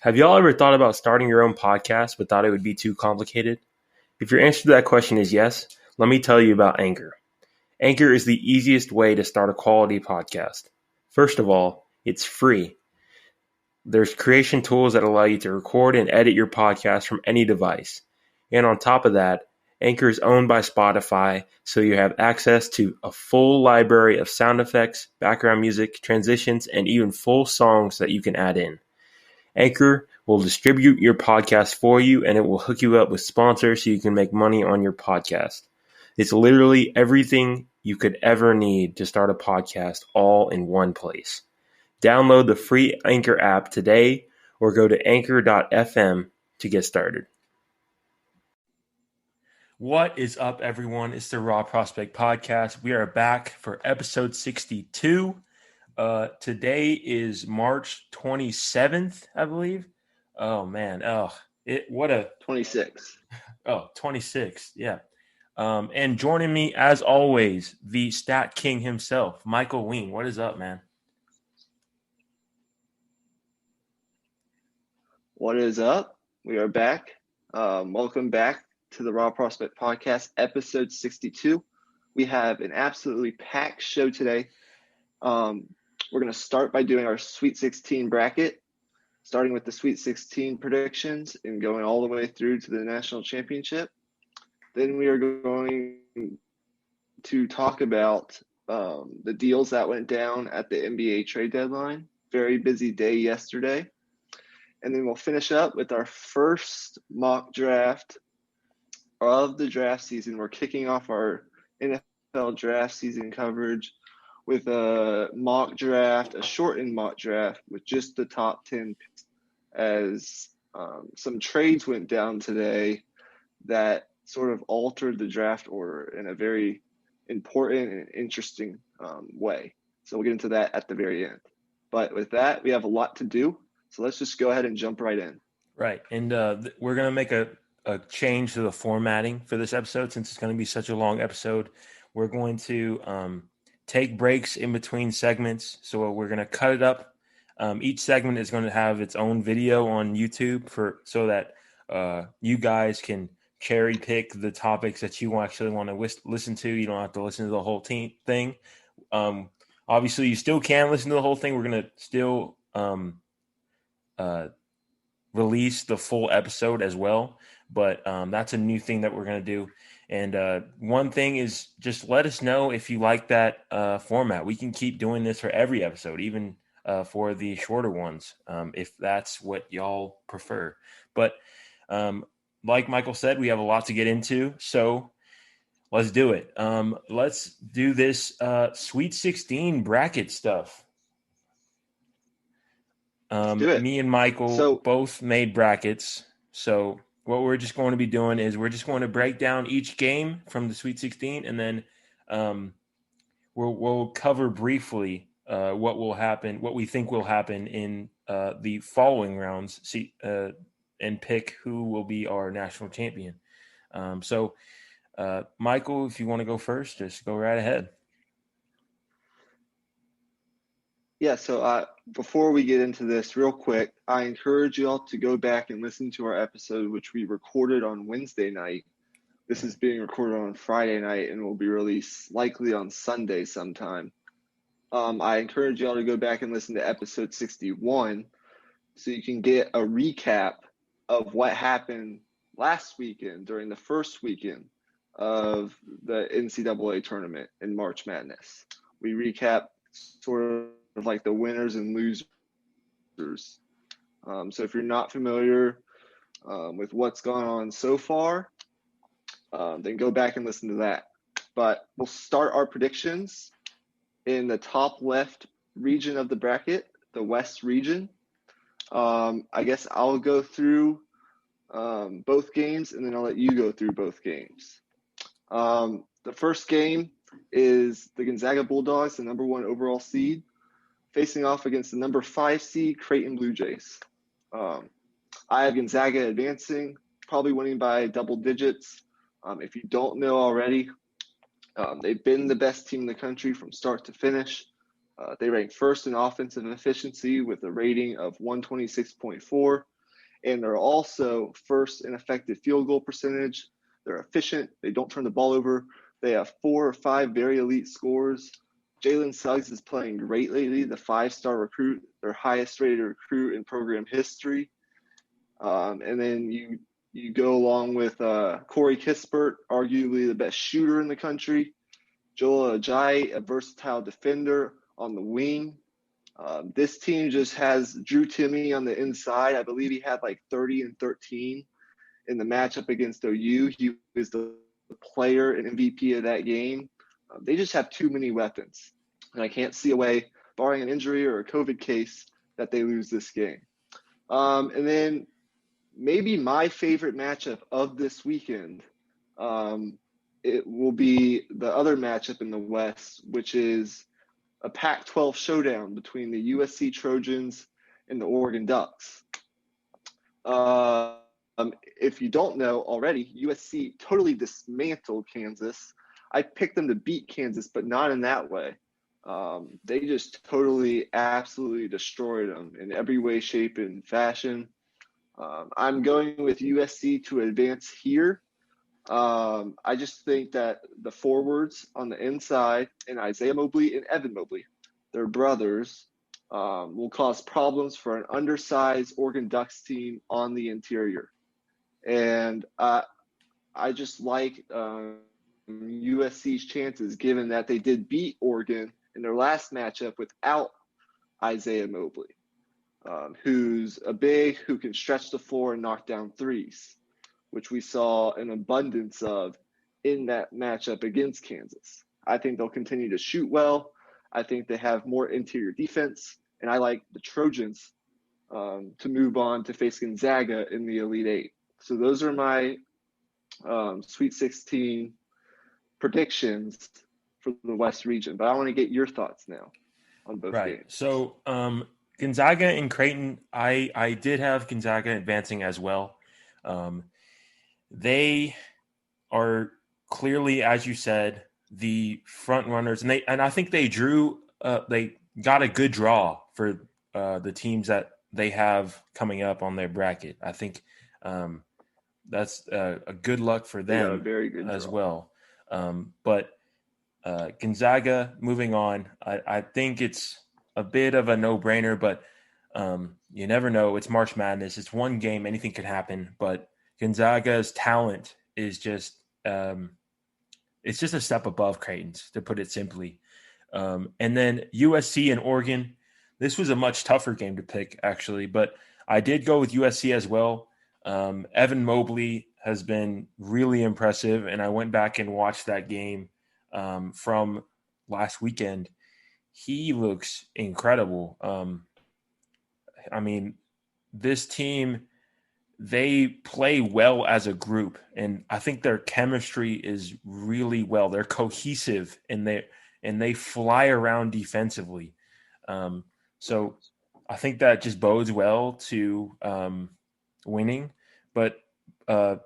Have y'all ever thought about starting your own podcast but thought it would be too complicated? If your answer to that question is yes, let me tell you about Anchor. Anchor is the easiest way to start a quality podcast. First of all, it's free. There's creation tools that allow you to record and edit your podcast from any device. And on top of that, Anchor is owned by Spotify, so you have access to a full library of sound effects, background music, transitions, and even full songs that you can add in. Anchor will distribute your podcast for you, and it will hook you up with sponsors so you can make money on your podcast. It's literally everything you could ever need to start a podcast all in one place. Download the free Anchor app today or go to anchor.fm to get started. What is up, everyone? It's the Raw Prospect Podcast. We are back for episode 62. Today is March 27th, I believe. Oh, man. What a 26. Oh, 26. Yeah. And joining me, as always, the Stat King himself, Michael Ween. What is up, man? What is up? We are back. Welcome back to the Raw Prospect Podcast, episode 62. We have an absolutely packed show today. We're going to start by doing our Sweet 16 bracket, starting with the Sweet 16 predictions and going all the way through to the national championship. Then we are going to talk about the deals that went down at the NBA trade deadline. Very busy day yesterday. And then we'll finish up with our first mock draft of the draft season. We're kicking off our NFL draft season coverage with a mock draft, a shortened mock draft with just the top 10 picks, as some trades went down today that sort of altered the draft order in a very important and interesting way. So we'll get into that at the very end. But with that, we have a lot to do. So let's just go ahead and jump right in. Right. And we're going to make a change to the formatting for this episode since it's going to be such a long episode. We're going to take breaks in between segments. So we're going to cut it up. Each segment is going to have its own video on YouTube so that you guys can cherry pick the topics that you actually want to listen to. You don't have to listen to the whole thing. Obviously, you still can listen to the whole thing. We're going to still release the full episode as well. But that's a new thing that we're going to do. And one thing is just let us know if you like that format. We can keep doing this for every episode, even for the shorter ones, if that's what y'all prefer. But like Michael said, we have a lot to get into. So let's do it. Let's do this Sweet 16 bracket stuff. Me and Michael both made brackets. So what we're just going to be doing is we're just going to break down each game from the Sweet 16, and then we'll cover briefly what will happen, what we think will happen in the following rounds, and pick who will be our national champion. So, Michael, if you want to go first, just go right ahead. Yeah, so before we get into this real quick, I encourage you all to go back and listen to our episode, which we recorded on Wednesday night. This is being recorded on Friday night and will be released likely on Sunday sometime. I encourage you all to go back and listen to episode 61 so you can get a recap of what happened last weekend during the first weekend of the NCAA tournament in March Madness. We recap sort of like the winners and losers. So if you're not familiar with what's gone on so far, then go back and listen to that. But we'll start our predictions in the top left region of the bracket, the West region. I guess I'll go through both games, and then I'll let you go through both games. The first game is the Gonzaga Bulldogs, the number 1 overall seed, facing off against the number 5 seed Creighton Blue Jays. I have Gonzaga advancing, probably winning by double digits. If you don't know already, they've been the best team in the country from start to finish. They rank first in offensive efficiency with a rating of 126.4 and they're also first in effective field goal percentage. They're efficient. They don't turn the ball over. They have 4 or 5 very elite scorers. Jalen Suggs is playing great lately, the 5-star recruit, their highest rated recruit in program history. And then you go along with Corey Kispert, arguably the best shooter in the country. Joel Ajayi, a versatile defender on the wing. This team just has Drew Timme on the inside. I believe he had like 30 and 13 in the matchup against OU. He was the player and MVP of that game. They just have too many weapons. And I can't see a way, barring an injury or a COVID case, that they lose this game. And then maybe my favorite matchup of this weekend, it will be the other matchup in the West, which is a Pac-12 showdown between the USC Trojans and the Oregon Ducks. If you don't know already, USC totally dismantled Kansas. I picked them to beat Kansas, but not in that way. They just totally, absolutely destroyed them in every way, shape, and fashion. I'm going with USC to advance here. I just think that the forwards on the inside, and Isaiah Mobley and Evan Mobley, they're brothers, will cause problems for an undersized Oregon Ducks team on the interior. And I just like USC's chances, given that they did beat Oregon in their last matchup without Isaiah Mobley, who's a big who can stretch the floor and knock down threes, which we saw an abundance of in that matchup against Kansas. I think they'll continue to shoot well. I think they have more interior defense, and I like the Trojans to move on to face Gonzaga in the Elite Eight. So those are my Sweet 16 predictions for the West region. But I want to get your thoughts now on both games. So Gonzaga and Creighton, I did have Gonzaga advancing as well. They are clearly, as you said, the front runners, and I think they got a good draw for the teams that they have coming up on their bracket. I think that's a good luck for them, very good as draw. well. But Gonzaga, moving on, I think it's a bit of a no-brainer, but you never know. It's March Madness. It's one game. Anything could happen. But Gonzaga's talent is just it's just a step above Creighton's, to put it simply. And then USC and Oregon, this was a much tougher game to pick, actually. But I did go with USC as well. Evan Mobley has been really impressive, and I went back and watched that game from last weekend. He looks incredible. I mean, this team, they play well as a group, and I think their chemistry is really well. They're cohesive, and they fly around defensively. So I think that just bodes well to winning. But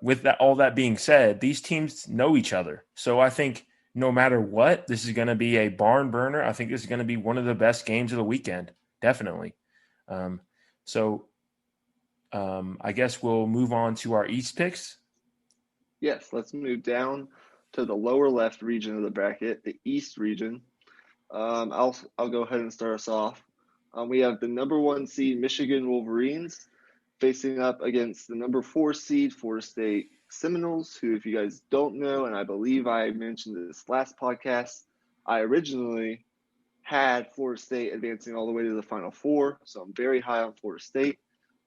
with all that being said, these teams know each other. So I think no matter what, this is going to be a barn burner. I think this is going to be one of the best games of the weekend, definitely. I guess we'll move on to our East picks. Yes, let's move down to the lower left region of the bracket, the East region. I'll go ahead and start us off. We have the number 1 seed Michigan Wolverines facing up against the number 4 seed Florida State Seminoles, who, if you guys don't know, and I believe I mentioned this last podcast, I originally had Florida State advancing all the way to the Final Four, so I'm very high on Florida State.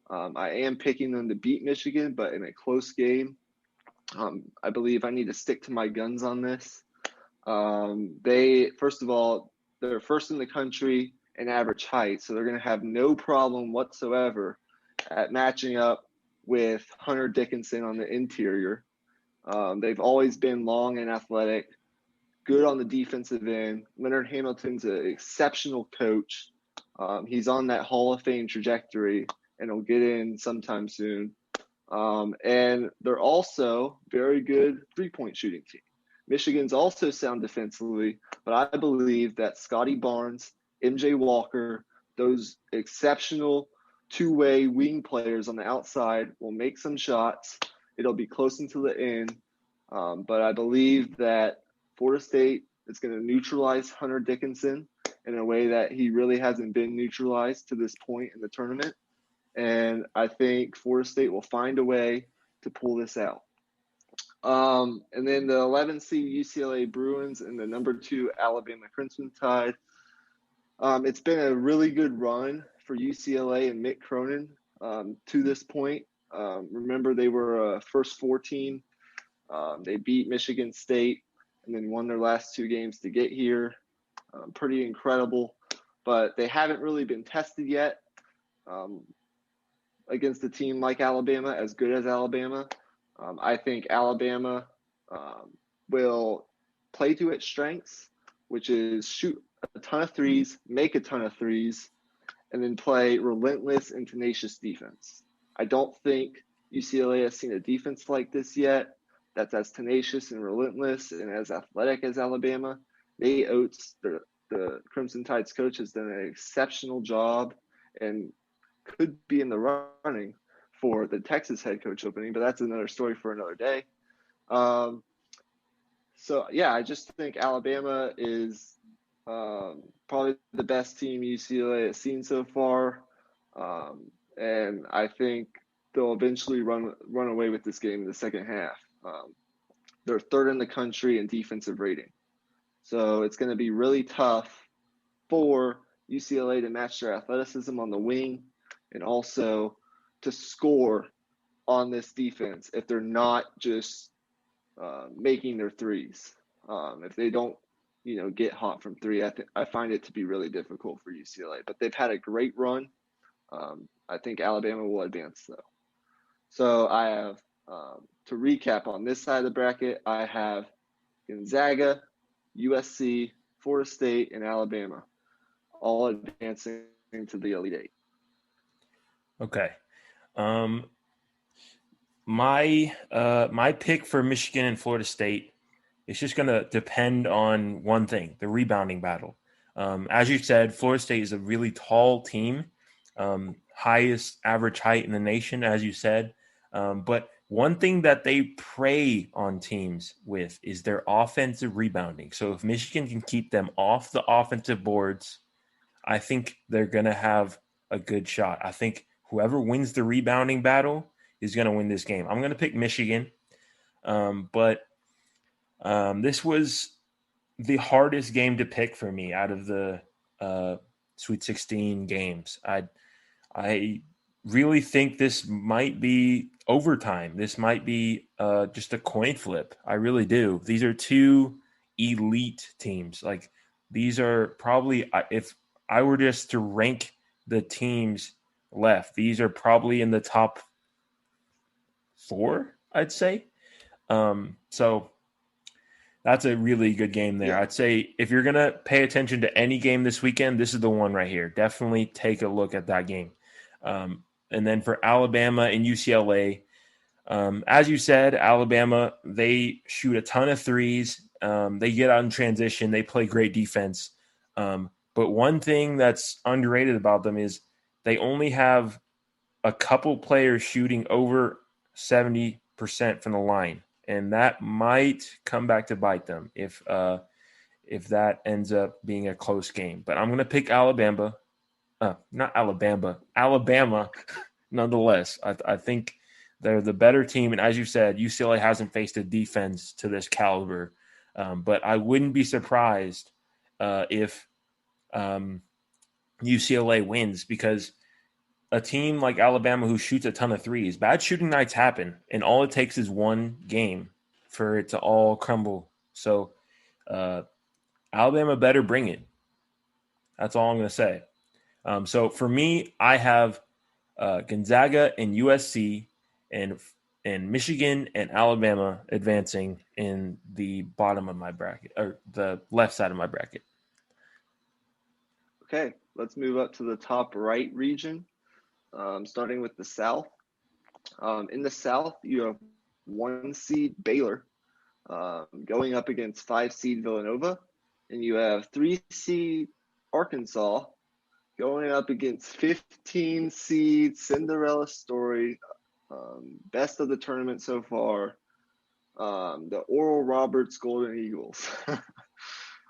I am picking them to beat Michigan, but in a close game. I believe I need to stick to my guns on this. First of all, they're first in the country in average height, so they're going to have no problem whatsoever at matching up with Hunter Dickinson on the interior. They've always been long and athletic, good on the defensive end. Leonard Hamilton's an exceptional coach. He's on that Hall of Fame trajectory, and he'll get in sometime soon. And they're also very good three-point shooting team. Michigan's also sound defensively, but I believe that Scotty Barnes, MJ Walker, those exceptional two-way wing players on the outside will make some shots. It'll be close until the end. But I believe that Florida State is going to neutralize Hunter Dickinson in a way that he really hasn't been neutralized to this point in the tournament. And I think Florida State will find a way to pull this out. And then the 11 seed UCLA Bruins and the number 2 Alabama Crimson Tide. It's been a really good run for UCLA and Mick Cronin to this point. Remember, they were a first 4 team. They beat Michigan State and then won their last 2 games to get here. Pretty incredible. But they haven't really been tested yet against a team like Alabama, as good as Alabama. I think Alabama will play to its strengths, which is shoot a ton of threes, make a ton of threes, and then play relentless and tenacious defense. I don't think UCLA has seen a defense like this yet that's as tenacious and relentless and as athletic as Alabama. Nate Oates, the Crimson Tide's coach, has done an exceptional job and could be in the running for the Texas head coach opening, but that's another story for another day. I just think Alabama is probably the best team UCLA has seen so far, and I think they'll eventually run away with this game in the second half. They're 3rd in the country in defensive rating, so it's going to be really tough for UCLA to match their athleticism on the wing and also to score on this defense if they're not just making their threes. If they don't, get hot from 3, I find it to be really difficult for UCLA. But they've had a great run. I think Alabama will advance, though. So I have, to recap on this side of the bracket, I have Gonzaga, USC, Florida State, and Alabama all advancing to the Elite Eight. Okay. My pick for Michigan and Florida State is just going to depend on one thing, the rebounding battle. As you said, Florida State is a really tall team, highest average height in the nation, as you said. But one thing that they prey on teams with is their offensive rebounding. So if Michigan can keep them off the offensive boards, I think they're going to have a good shot. I think whoever wins the rebounding battle is going to win this game. I'm going to pick Michigan, but this was the hardest game to pick for me out of the Sweet 16 games. I really think this might be overtime. This might be just a coin flip. I really do. These are 2 elite teams. Like, these are probably, if I were just to rank the teams left, these are probably in the top 4, I'd say. So that's a really good game there. Yeah. I'd say if you're going to pay attention to any game this weekend, this is the one right here. Definitely take a look at that game. And then for Alabama and UCLA, as you said, Alabama, they shoot a ton of threes. They get out in transition. They play great defense. But one thing that's underrated about them is they only have a couple players shooting over 70% from the line. And that might come back to bite them if that ends up being a close game. But I'm going to pick Alabama. Alabama, nonetheless. I think they're the better team. And as you said, UCLA hasn't faced a defense to this caliber. But I wouldn't be surprised if UCLA wins, because a team like Alabama who shoots a ton of threes, bad shooting nights happen, and all it takes is one game for it to all crumble. So Alabama better bring it. That's all I'm going to say. So for me, I have Gonzaga and USC and Michigan and Alabama advancing in the bottom of my bracket, or the left side of my bracket. Okay, let's move up to the top right region, starting with the South. In the South, you have 1 seed Baylor going up against 5 seed Villanova, and you have 3 seed Arkansas going up against 15 seed Cinderella story, best of the tournament so far, the Oral Roberts Golden Eagles.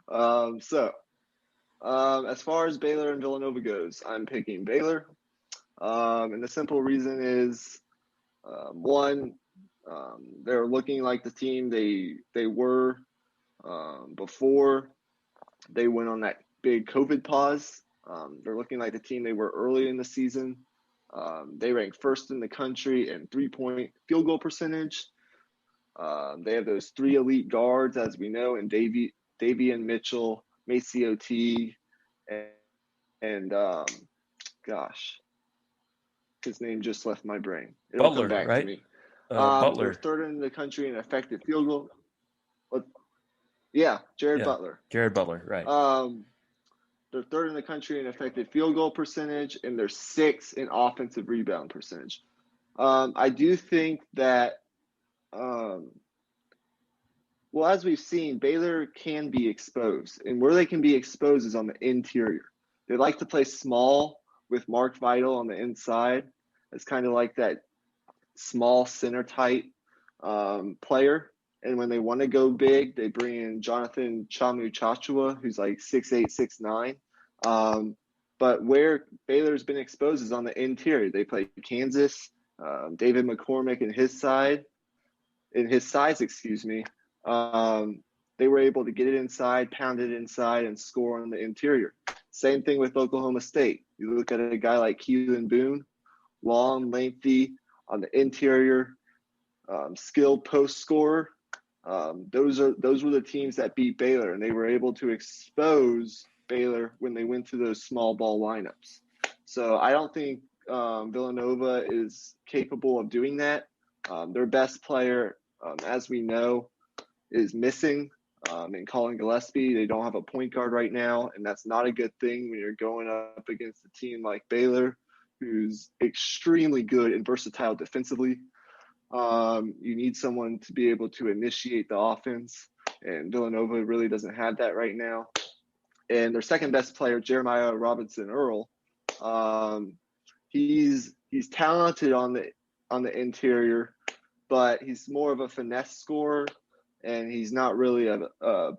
As far as Baylor and Villanova goes, I'm picking Baylor. And the simple reason is, one, they're looking like the team they were before they went on that big COVID pause. They're looking like the team they were early in the season. They ranked first in the country in three-point field goal percentage. They have those three elite guards, as we know, in Davian Mitchell, Maceo Teague, and his name just left my brain. It'll Butler, come back right? to me. Butler. They're third in the country in effective field goal. Jared Butler. Jared Butler, right. They're third in the country in effective field goal percentage, and they're sixth in offensive rebound percentage. I do think that, as we've seen, Baylor can be exposed. And where they can be exposed is on the interior. They like to play small with Mark Vital on the inside. It's kind of like that small center type player. And when they want to go big, they bring in Jonathan Chamu-Chachua, who's like 6'8", 6'9". But where Baylor's been exposed is on the interior. They play Kansas, David McCormick in his size, they were able to get it inside, pound it inside, and score on the interior. Same thing with Oklahoma State. You look at a guy like Keelan Boone, long, lengthy, on the interior, skilled post scorer. Those were the teams that beat Baylor, and they were able to expose Baylor when they went to those small ball lineups. So I don't think Villanova is capable of doing that. Their best player, as we know, is missing in Colin Gillespie. They don't have a point guard right now, and that's not a good thing when you're going up against a team like Baylor, who's extremely good and versatile defensively. You need someone to be able to initiate the offense, and Villanova really doesn't have that right now. And their second best player, Jeremiah Robinson Earl, he's talented on the interior, but he's more of a finesse scorer, and he's not really a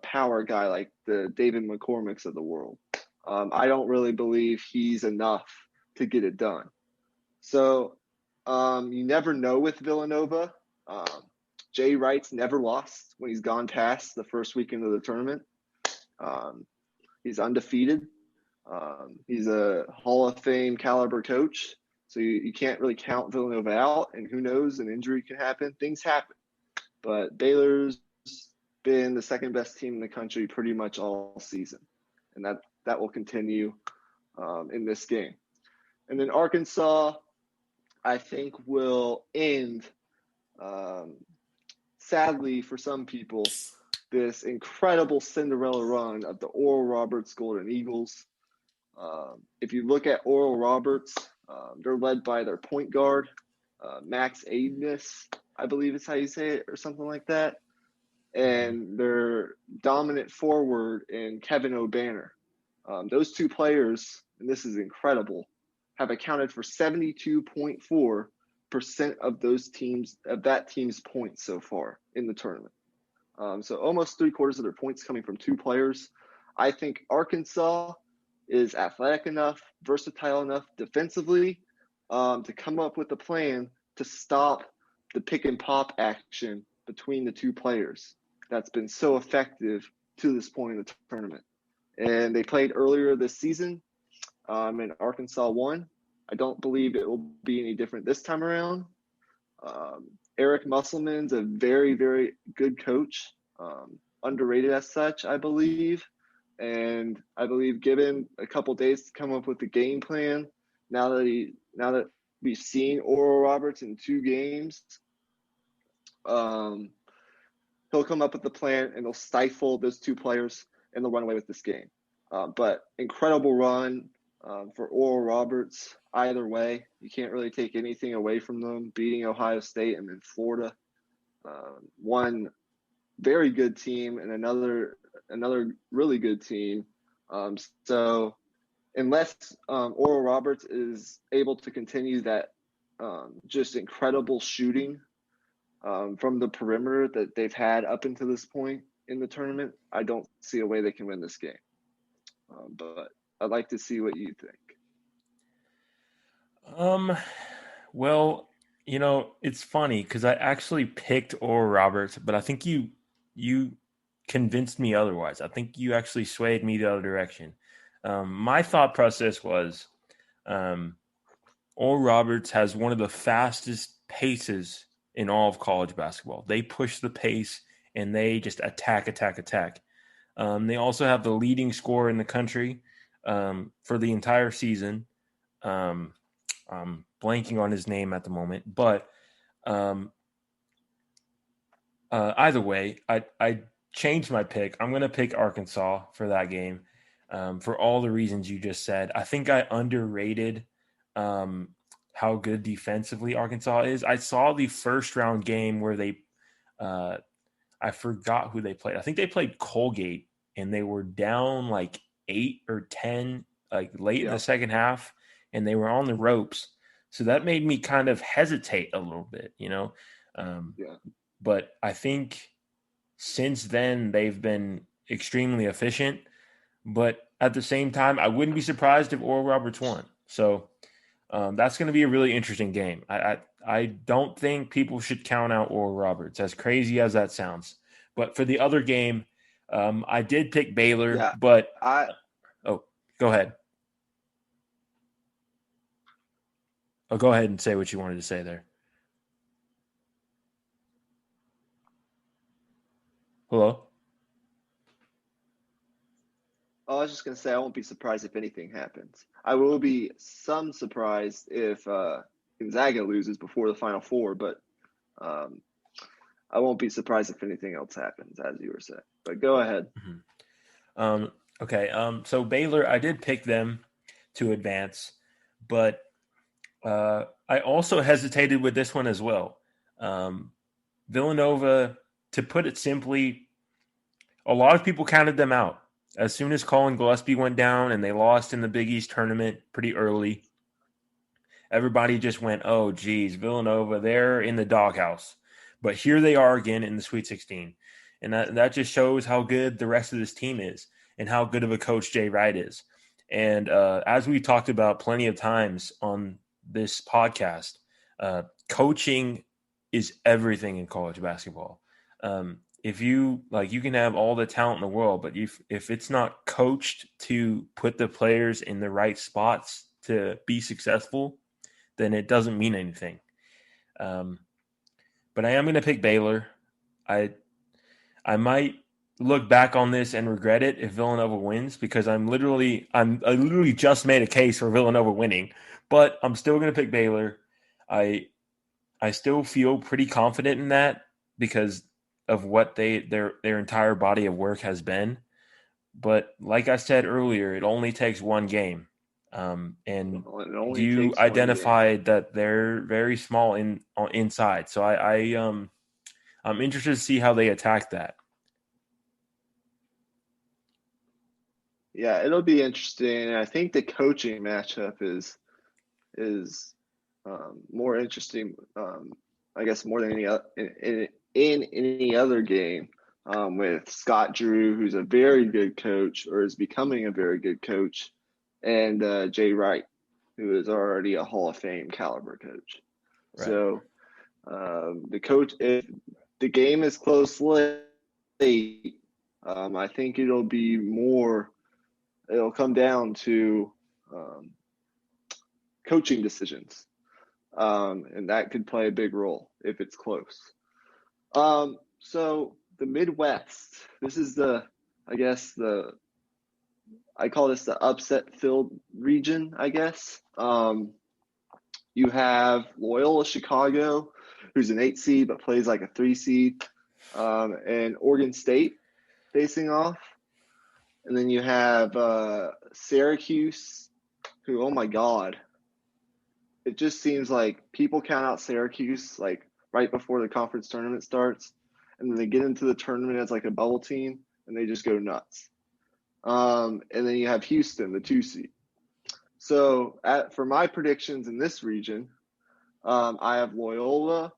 power guy like the David McCormicks of the world. I don't really believe he's enough to get it done. So you never know with Villanova. Jay Wright's never lost when he's gone past the first weekend of the tournament. He's undefeated. He's a Hall of Fame caliber coach. So you can't really count Villanova out, and who knows, an injury can happen. Things happen. But Baylor's been the second best team in the country pretty much all season, and that will continue in this game. And then Arkansas, I think, will end, sadly for some people, this incredible Cinderella run of the Oral Roberts Golden Eagles. If you look at Oral Roberts, they're led by their point guard, Max Aidness, I believe is how you say it, or something like that. And their dominant forward in Kevin O'Banner. Those two players, and this is incredible, have accounted for 72.4% of that team's points so far in the tournament. So almost 3/4 of their points coming from two players. I think Arkansas is athletic enough, versatile enough defensively to come up with a plan to stop the pick and pop action between the two players that's been so effective to this point in the tournament. And they played earlier this season, and Arkansas won. I don't believe it will be any different this time around. Eric Musselman's a very, very good coach, underrated as such, I believe. And I believe given a couple days to come up with the game plan, now that we've seen Oral Roberts in 2 games, he'll come up with the plan and they'll stifle those two players and they'll run away with this game. But incredible run for Oral Roberts. Either way, you can't really take anything away from them, beating Ohio State and then Florida. One very good team and another really good team. So unless Oral Roberts is able to continue that just incredible shooting from the perimeter that they've had up until this point in the tournament, I don't see a way they can win this game. But I'd like to see what you think. Well, it's funny because I actually picked Oral Roberts, but I think you convinced me otherwise. I think you actually swayed me the other direction. My thought process was Oral Roberts has one of the fastest paces in all of college basketball. They push the pace and they just attack. They also have the leading scorer in the country for the entire season. I'm blanking on his name at the moment, but either way, I changed my pick. I'm going to pick Arkansas for that game for all the reasons you just said. I think I underrated how good defensively Arkansas is. I saw the first round game where they I forgot who they played. I think they played Colgate, and they were down like 8 or 10, like late in the second half, and they were on the ropes. So that made me kind of hesitate a little bit, But I think since then they've been extremely efficient. But at the same time, I wouldn't be surprised if Oral Roberts won. So that's going to be a really interesting game. I don't think people should count out Oral Roberts, as crazy as that sounds. But for the other game, I did pick Baylor, but go ahead. Oh, go ahead and say what you wanted to say there. Hello? I was just going to say I won't be surprised if anything happens. I will be some surprised if Gonzaga loses before the Final Four, but I won't be surprised if anything else happens, as you were saying. But go ahead. Mm-hmm. Okay. So Baylor, I did pick them to advance, but I also hesitated with this one as well. Villanova, to put it simply, a lot of people counted them out. As soon as Colin Gillespie went down and they lost in the Big East tournament pretty early, everybody just went, oh, geez, Villanova, they're in the doghouse. But here they are again in the Sweet 16. And that just shows how good the rest of this team is and how good of a coach Jay Wright is. And as we talked about plenty of times on this podcast, coaching is everything in college basketball. If you can have all the talent in the world, but if it's not coached to put the players in the right spots to be successful, then it doesn't mean anything. But I am going to pick Baylor. I might look back on this and regret it if Villanova wins, because I literally just made a case for Villanova winning, but I'm still going to pick Baylor. I still feel pretty confident in that because of what their entire body of work has been. But like I said earlier, it only takes one game. And you identified that they're very small inside. So I'm interested to see how they attack that. Yeah, it'll be interesting. I think the coaching matchup is more interesting. I guess more than in any other game, with Scott Drew, who's a very good coach or is becoming a very good coach, and Jay Wright, who is already a Hall of Fame caliber coach. Right. So the coach, if the game is close late, I think it'll come down to coaching decisions. And that could play a big role if it's close. So the Midwest, this is I call this the upset-filled region, I guess. You have Loyola Chicago, who's an 8 seed but plays like a 3 seed, and Oregon State facing off. And then you have Syracuse, who, oh my God, it just seems like people count out Syracuse like right before the conference tournament starts, and then they get into the tournament as like a bubble team, and they just go nuts. And then you have Houston, the 2 seed. So for my predictions in this region, I have Loyola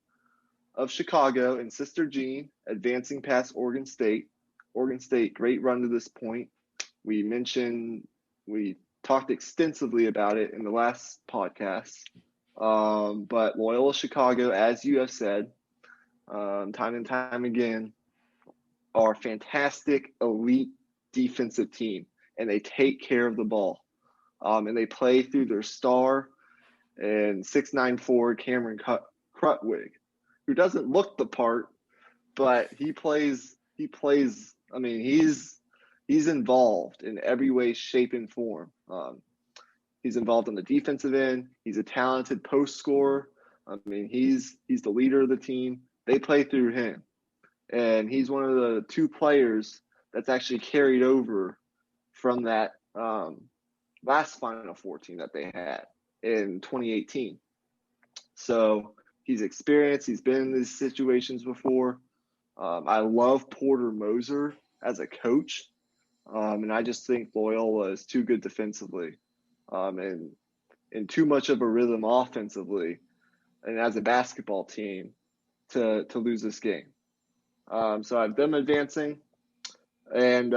of Chicago and Sister Jean advancing past Oregon State. Oregon State, great run to this point. We talked extensively about it in the last podcast. But Loyola Chicago, as you have said, time and time again, are a fantastic, elite defensive team, and they take care of the ball. And they play through their star and 6'9" forward Cameron Crutwig, who doesn't look the part, but he plays. I mean, he's involved in every way, shape, and form. He's involved on the defensive end. He's a talented post scorer. I mean, he's the leader of the team. They play through him, and he's one of the two players that's actually carried over from that last Final Four team that they had in 2018. So he's experienced. He's been in these situations before. I love Porter Moser as a coach, and I just think Loyola is too good defensively, and too much of a rhythm offensively, and as a basketball team to lose this game. So I have them advancing. And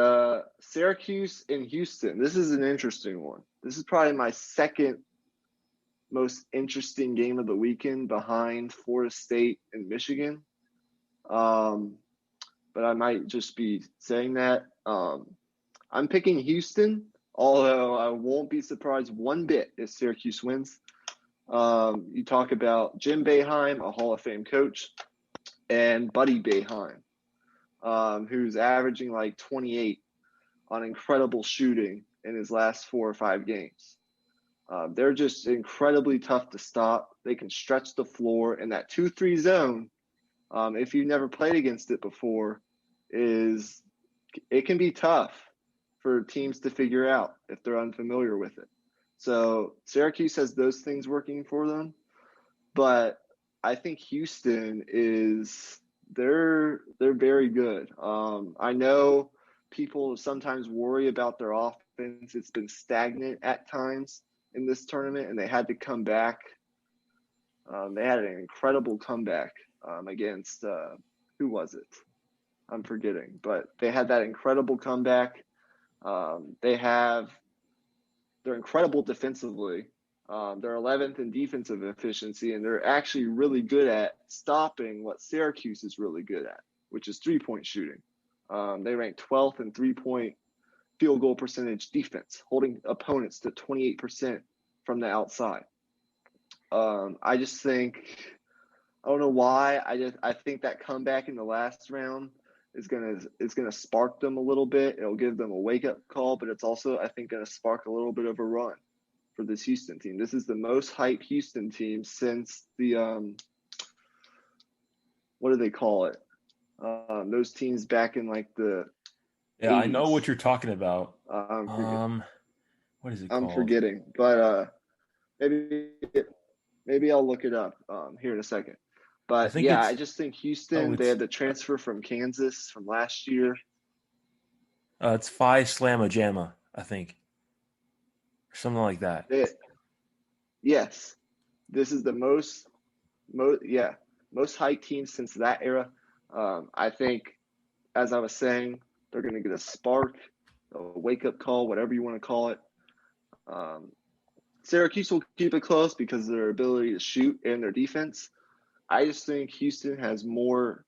Syracuse and Houston. This is an interesting one. This is probably my second most interesting game of the weekend behind Florida State and Michigan. But I might just be saying that. I'm picking Houston, although I won't be surprised one bit if Syracuse wins. You talk about Jim Boeheim, a Hall of Fame coach, and Buddy Boeheim, who's averaging like 28 on incredible shooting in his last 4 or 5 games. They're just incredibly tough to stop. They can stretch the floor, and that 2-3 zone, if you've never played against it before, it can be tough for teams to figure out if they're unfamiliar with it. So Syracuse has those things working for them, but I think Houston they're very good. I know people sometimes worry about their offense. It's been stagnant at times in this tournament, and they had to come back. They had an incredible comeback against who was it? I'm forgetting, but they had that incredible comeback. They're incredible defensively. They're 11th in defensive efficiency, and they're actually really good at stopping what Syracuse is really good at, which is three-point shooting. They rank 12th in three-point field goal percentage defense, holding opponents to 28% from the outside. I just think, I don't know why, I think that comeback in the last round is gonna spark them a little bit. It'll give them a wake-up call, but it's also, I think, gonna spark a little bit of a run for this Houston team. This is the most hyped Houston team since the what do they call it? Those teams back in like the 80s. I know what you're talking about. What is it called? I'm forgetting, but maybe I'll look it up here in a second. But I just think Houston, they had the transfer from Kansas from last year. It's Phi Slamma Jamma, I think. Something like that. Yes. This is the most hyped team since that era. I think, as I was saying, they're going to get a spark, a wake-up call, whatever you want to call it. Syracuse will keep it close because of their ability to shoot and their defense. I just think Houston has more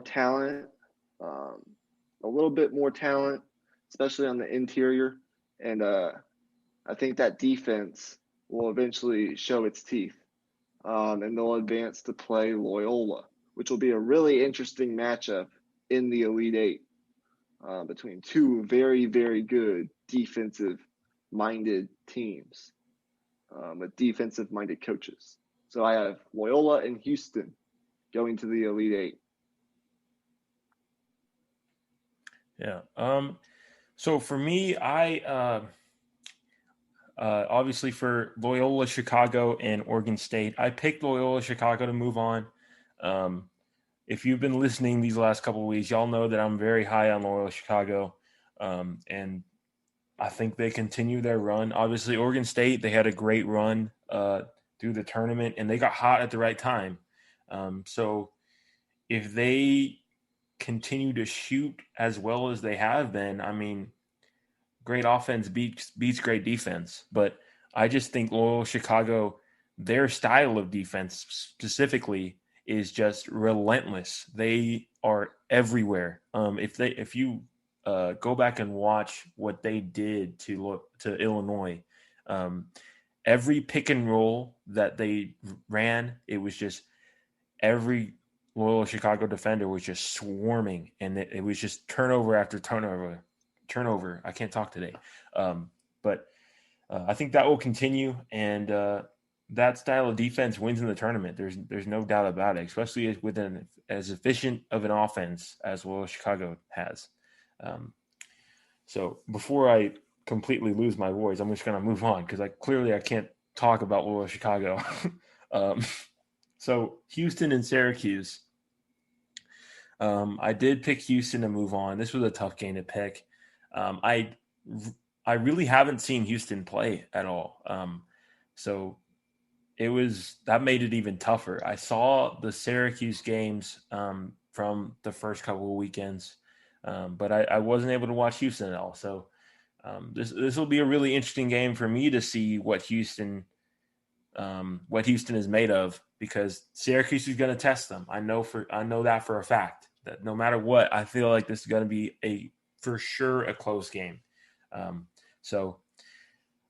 talent, a little bit more talent, especially on the interior. And I think that defense will eventually show its teeth, and they'll advance to play Loyola, which will be a really interesting matchup in the Elite Eight between two very, very good defensive-minded teams with defensive-minded coaches. So I have Loyola and Houston going to the Elite Eight. Yeah. So for me, I obviously for Loyola Chicago and Oregon State, I picked Loyola Chicago to move on. If you've been listening these last couple of weeks, y'all know that I'm very high on Loyola Chicago, and I think they continue their run. Obviously, Oregon State, they had a great run through the tournament, and they got hot at the right time. So if they continue to shoot as well as they have been, I mean, great offense beats great defense. But I just think Loyola Chicago, their style of defense specifically is just relentless. They are everywhere. If you go back and watch what they did to Illinois, every pick and roll that they ran, it was just every Loyola Chicago defender was just swarming, and it was just turnover after turnover. I can't talk today, but I think that will continue, and that style of defense wins in the tournament. There's no doubt about it, especially with as efficient of an offense as Loyola Chicago has. So before I completely lose my voice, I'm just going to move on because I can't talk about Loyola Chicago. So Houston and Syracuse. I did pick Houston to move on. This was a tough game to pick. I really haven't seen Houston play at all. So that made it even tougher. I saw the Syracuse games from the first couple of weekends, but I wasn't able to watch Houston at all. So this will be a really interesting game for me to see what Houston is made of, because Syracuse is going to test them. I know that for a fact, that no matter what, I feel like this is going to be for sure a close game. So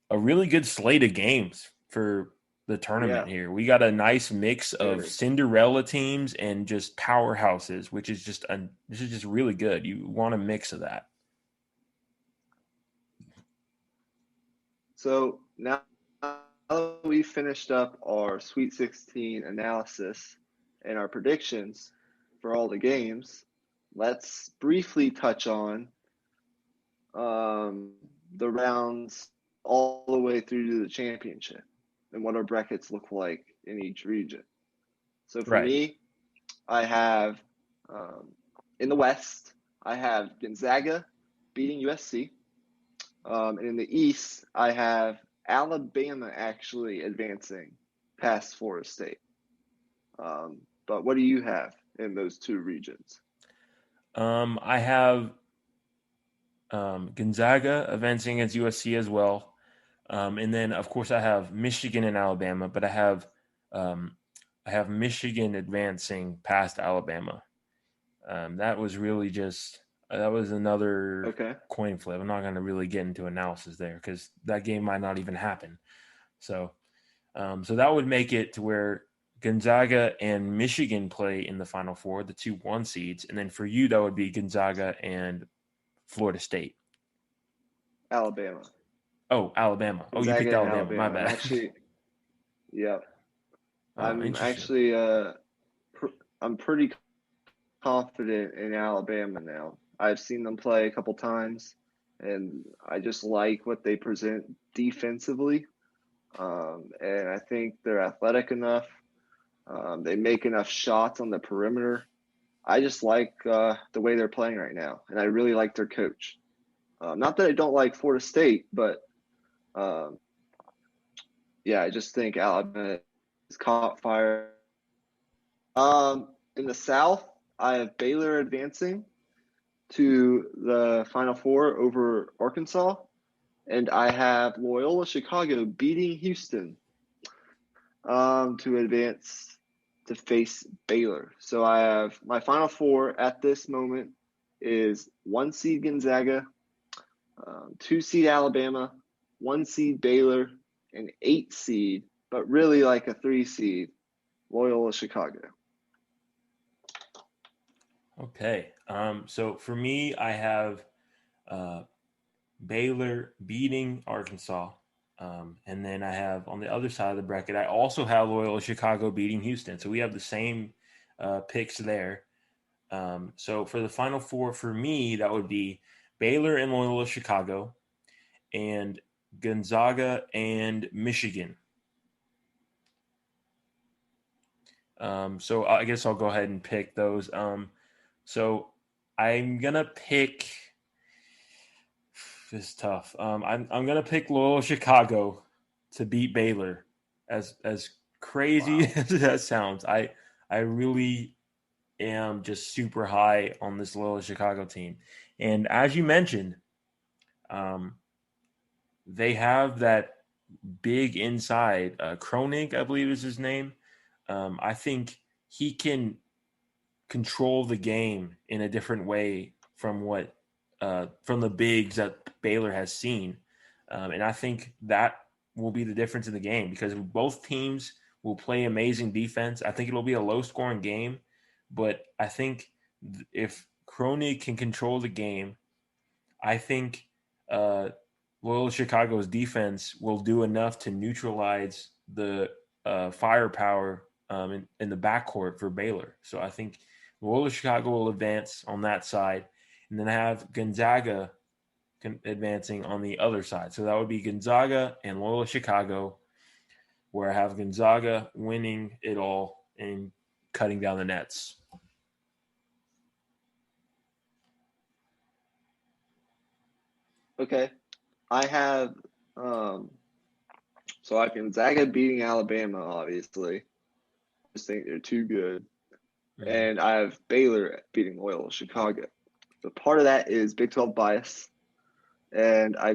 a really good slate of games for the tournament here. We got a nice mix of Cinderella teams and just powerhouses, which is just really good. You want a mix of that. So now we finished up our Sweet 16 analysis and our predictions for all the games, let's briefly touch on the rounds all the way through to the championship and what our brackets look like in each region. So for me, I have in the West, I have Gonzaga beating USC. And in the East, I have Alabama actually advancing past Florida State. But what do you have in those two regions? I have Gonzaga advancing against USC as well. And then, of course, I have Michigan and Alabama, but I have Michigan advancing past Alabama. That was really that was another coin flip. I'm not going to really get into analysis there because that game might not even happen. So that would make it to where Gonzaga and Michigan play in the Final Four, the 2-1 seeds. And then for you, that would be Gonzaga and Florida State. Alabama. Oh, Alabama. Gonzaga, you picked Alabama. My bad. Yeah. I'm pretty confident in Alabama now. I've seen them play a couple times, and I just like what they present defensively. And I think they're athletic enough. They make enough shots on the perimeter. I just like the way they're playing right now, and I really like their coach. Not that I don't like Florida State, but I just think Alabama has caught fire. In the South, I have Baylor advancing to the Final Four over Arkansas, and I have Loyola Chicago beating Houston to advance to face Baylor. So I have my Final Four at this moment is 1 seed Gonzaga, 2 seed Alabama, 1 seed Baylor, and 8 seed, but really like a 3 seed, Loyola Chicago. Okay. So for me, I have Baylor beating Arkansas. And then I have on the other side of the bracket, I also have Loyola Chicago beating Houston. So we have the same picks there. So for the Final Four, for me, that would be Baylor and Loyola Chicago and Gonzaga and Michigan. So I guess I'll go ahead and pick those. So I'm going to pick This is tough. I'm gonna pick Loyola Chicago to beat Baylor. As crazy Wow. as that sounds, I really am just super high on this Loyola Chicago team. And as you mentioned, um, they have that big inside. Kronig, I believe is his name. I think he can control the game in a different way from what from the bigs that Baylor has seen, and I think that will be the difference in the game because both teams will play amazing defense. I think it'll be a low scoring game, but I think if Crony can control the game, I think uh, Loyola Chicago's defense will do enough to neutralize the firepower in the backcourt for Baylor. So I think Loyola Chicago will advance on that side, and then have Gonzaga advancing on the other side. So that would be Gonzaga and Loyola Chicago, where I have Gonzaga winning it all and cutting down the nets. Okay. I have so I have Gonzaga beating Alabama, obviously. I just think they're too good. Mhm. And I have Baylor beating Loyola Chicago. So part of that is Big 12 bias. And I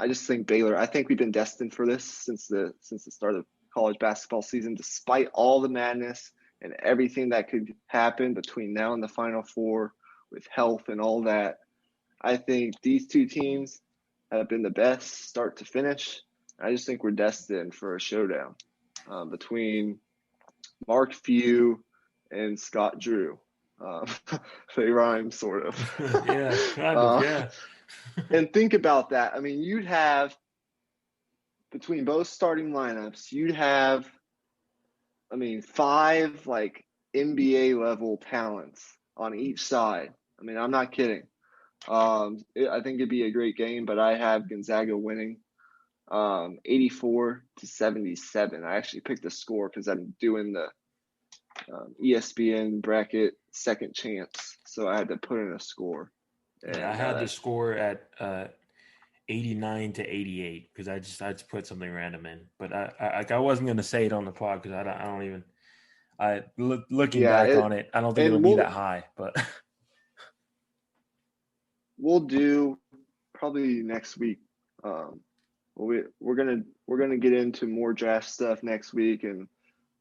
just think Baylor, I think we've been destined for this since the start of college basketball season, despite all the madness and everything that could happen between now and the Final Four with health and all that. I think these two teams have been the best start to finish. I just think we're destined for a showdown between Mark Few and Scott Drew. They rhyme, sort of. Yeah, kind of, yeah. And think about that. I mean, you'd have, between both starting lineups, you'd have, I mean, 5 like NBA level talents on each side. I mean, I'm not kidding. I think it'd be a great game, but I have Gonzaga winning 84-77. I actually picked the score because I'm doing the ESPN bracket second chance, so I had to put in a score. And Yeah, I had the score at 89-88 because I just put something random in, but I wasn't gonna say it on the pod because I don't even looking back on it, I don't think it'll and be that high, but we'll do probably next week. We're gonna get into more draft stuff next week, and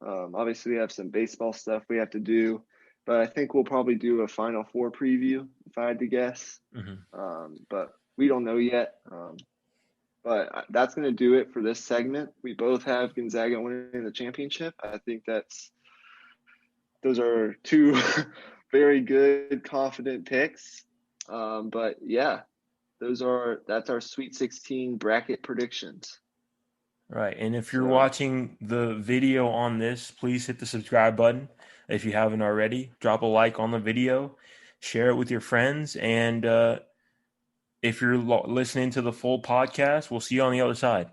obviously we have some baseball stuff we have to do, but I think we'll probably do a Final Four preview if I had to guess. But we don't know yet. But that's going to do it for this segment. We both have Gonzaga winning the championship. I think those are two very good, confident picks. But yeah, that's our Sweet 16 bracket predictions. right. And if you're watching the video on this, please hit the subscribe button if you haven't already. Drop a like on the video, share it with your friends, and if you're listening to the full podcast, we'll see you on the other side.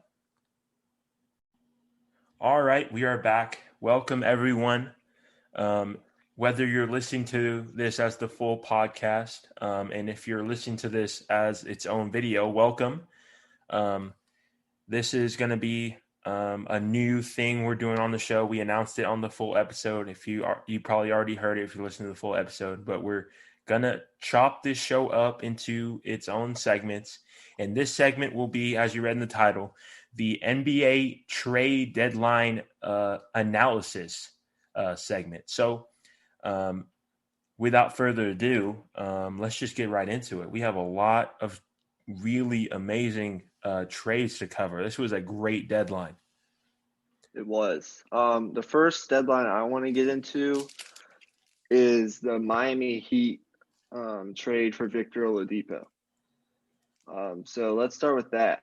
All right, we are back. Welcome, everyone. Whether you're listening to this as the full podcast, and if you're listening to this as its own video, welcome. This is going to be a new thing we're doing on the show. We announced it on the full episode. You probably already heard it if you're listening to the full episode, but we're gonna chop this show up into its own segments. And this segment will be, as you read in the title, the NBA trade deadline analysis segment. So without further ado, let's just get right into it. We have a lot of really amazing trades to cover. This was a great deadline. It was. The first deadline I want to get into is the Miami Heat trade for Victor Oladipo. So let's start with that.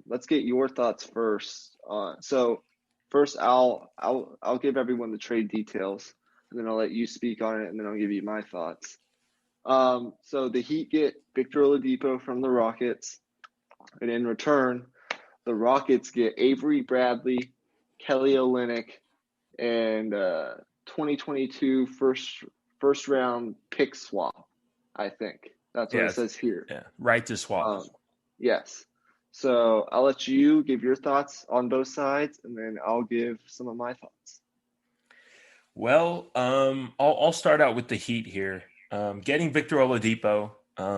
Let's get your thoughts first. So first, I'll give everyone the trade details, and then I'll let you speak on it, and then I'll give you my thoughts. So the Heat get Victor Oladipo from the Rockets, and in return, the Rockets get Avery Bradley, Kelly Olynyk, and 2022 first round pick swap. I think that's what it says here. Yeah, right to swap. Yes. So I'll let you give your thoughts on both sides, and then I'll give some of my thoughts. Well, I'll start out with the Heat here. Getting Victor Oladipo,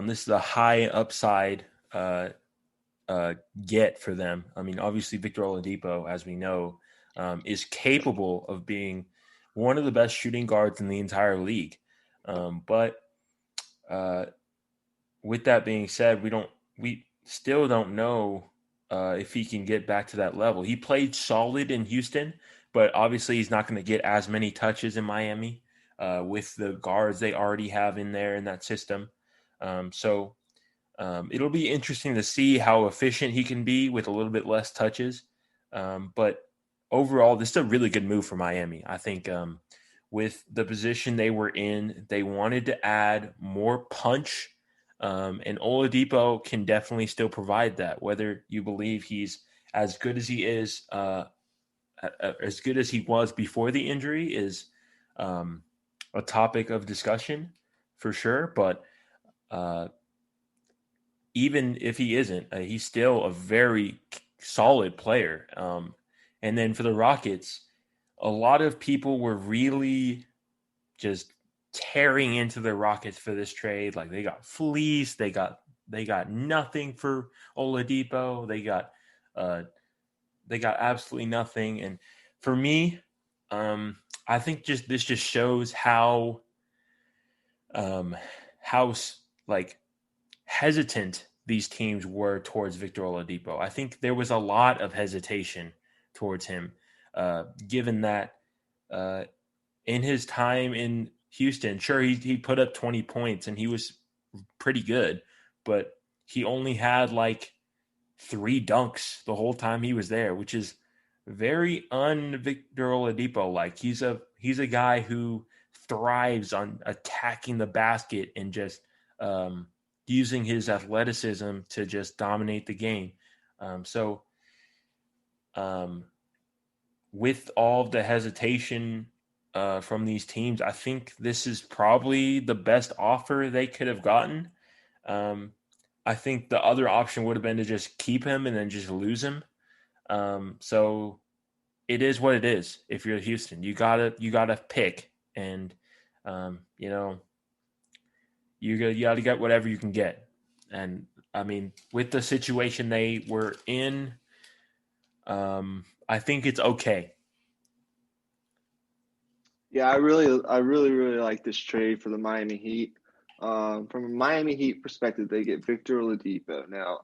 this is a high upside uh, get for them. I mean, obviously, Victor Oladipo, as we know, is capable of being one of the best shooting guards in the entire league. But with that being said, we still don't know if he can get back to that level. He played solid in Houston, but obviously he's not going to get as many touches in Miami with the guards they already have in there in that system. So it'll be interesting to see how efficient he can be with a little bit less touches. But overall, this is a really good move for Miami. I think with the position they were in, they wanted to add more punch. And Oladipo can definitely still provide that, whether you believe he's as good as he is, as good as he was before the injury is a topic of discussion for sure. But even if he isn't, he's still a very solid player. And then for the Rockets, a lot of people were really just tearing into the Rockets for this trade. Like they got fleeced, they got nothing for Oladipo. They got absolutely nothing. And for me, I think this just shows how like hesitant these teams were towards Victor Oladipo. I think there was a lot of hesitation towards him, given that in his time in Houston, sure, he put up 20 points and he was pretty good, but he only had like 3 dunks the whole time he was there, which is very un-Victor Oladipo. Like he's a guy who thrives on attacking the basket and just using his athleticism to just dominate the game. So with all the hesitation from these teams, I think this is probably the best offer they could have gotten. I think the other option would have been to just keep him and then just lose him. So it is what it is. If you're Houston, you gotta pick, and you know you gotta get whatever you can get. And I mean, with the situation they were in, I think it's okay. Yeah, I really like this trade for the Miami Heat. From a Miami Heat perspective, they get Victor Oladipo. Now,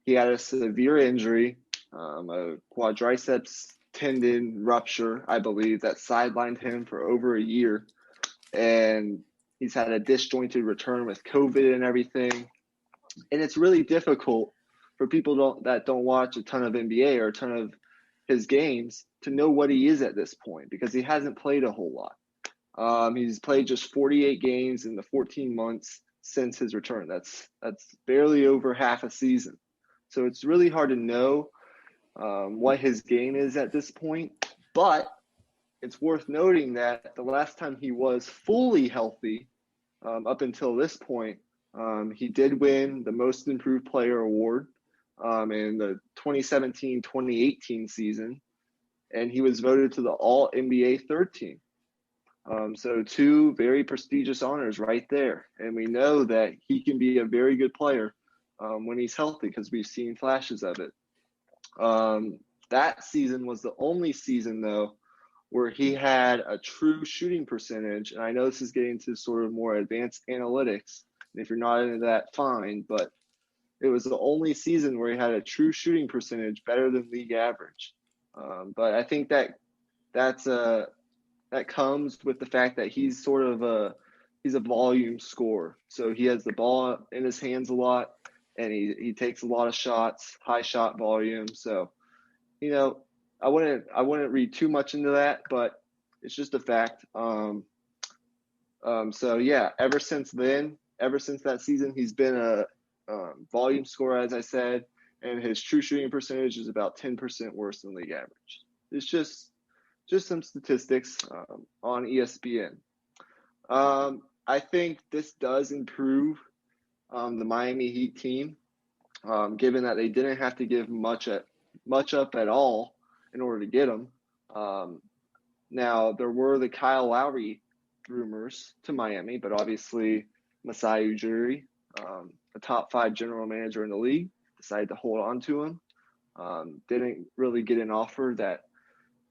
he had a severe injury, a quadriceps tendon rupture, I believe, that sidelined him for over a year. And he's had a disjointed return with COVID and everything. And it's really difficult for people that don't watch a ton of NBA or a ton of his games to know what he is at this point because he hasn't played a whole lot. He's played just 48 games in the 14 months since his return. That's barely over half a season. So it's really hard to know what his game is at this point. But it's worth noting that the last time he was fully healthy, up until this point, he did win the Most Improved Player award in the 2017-2018 season, and he was voted to the All-NBA third team. So 2 very prestigious honors right there. And we know that he can be a very good player when he's healthy because we've seen flashes of it. That season was the only season, though, where he had a true shooting percentage. And I know this is getting to sort of more advanced analytics. And if you're not into that, fine. But it was the only season where he had a true shooting percentage better than league average. But I think that comes with the fact that he's sort of he's a volume scorer. So he has the ball in his hands a lot, and he takes a lot of shots, high shot volume. So, I wouldn't read too much into that, but it's just a fact. So yeah, ever since that season, he's been a volume scorer, as I said, and his true shooting percentage is about 10% worse than league average. It's just some statistics on ESPN. I think this does improve the Miami Heat team. given that they didn't have to give much up at all in order to get him. Now, there were the Kyle Lowry rumors to Miami, but obviously Masai Ujiri, a top 5 general manager in the league, decided to hold on to him. Didn't really get an offer that,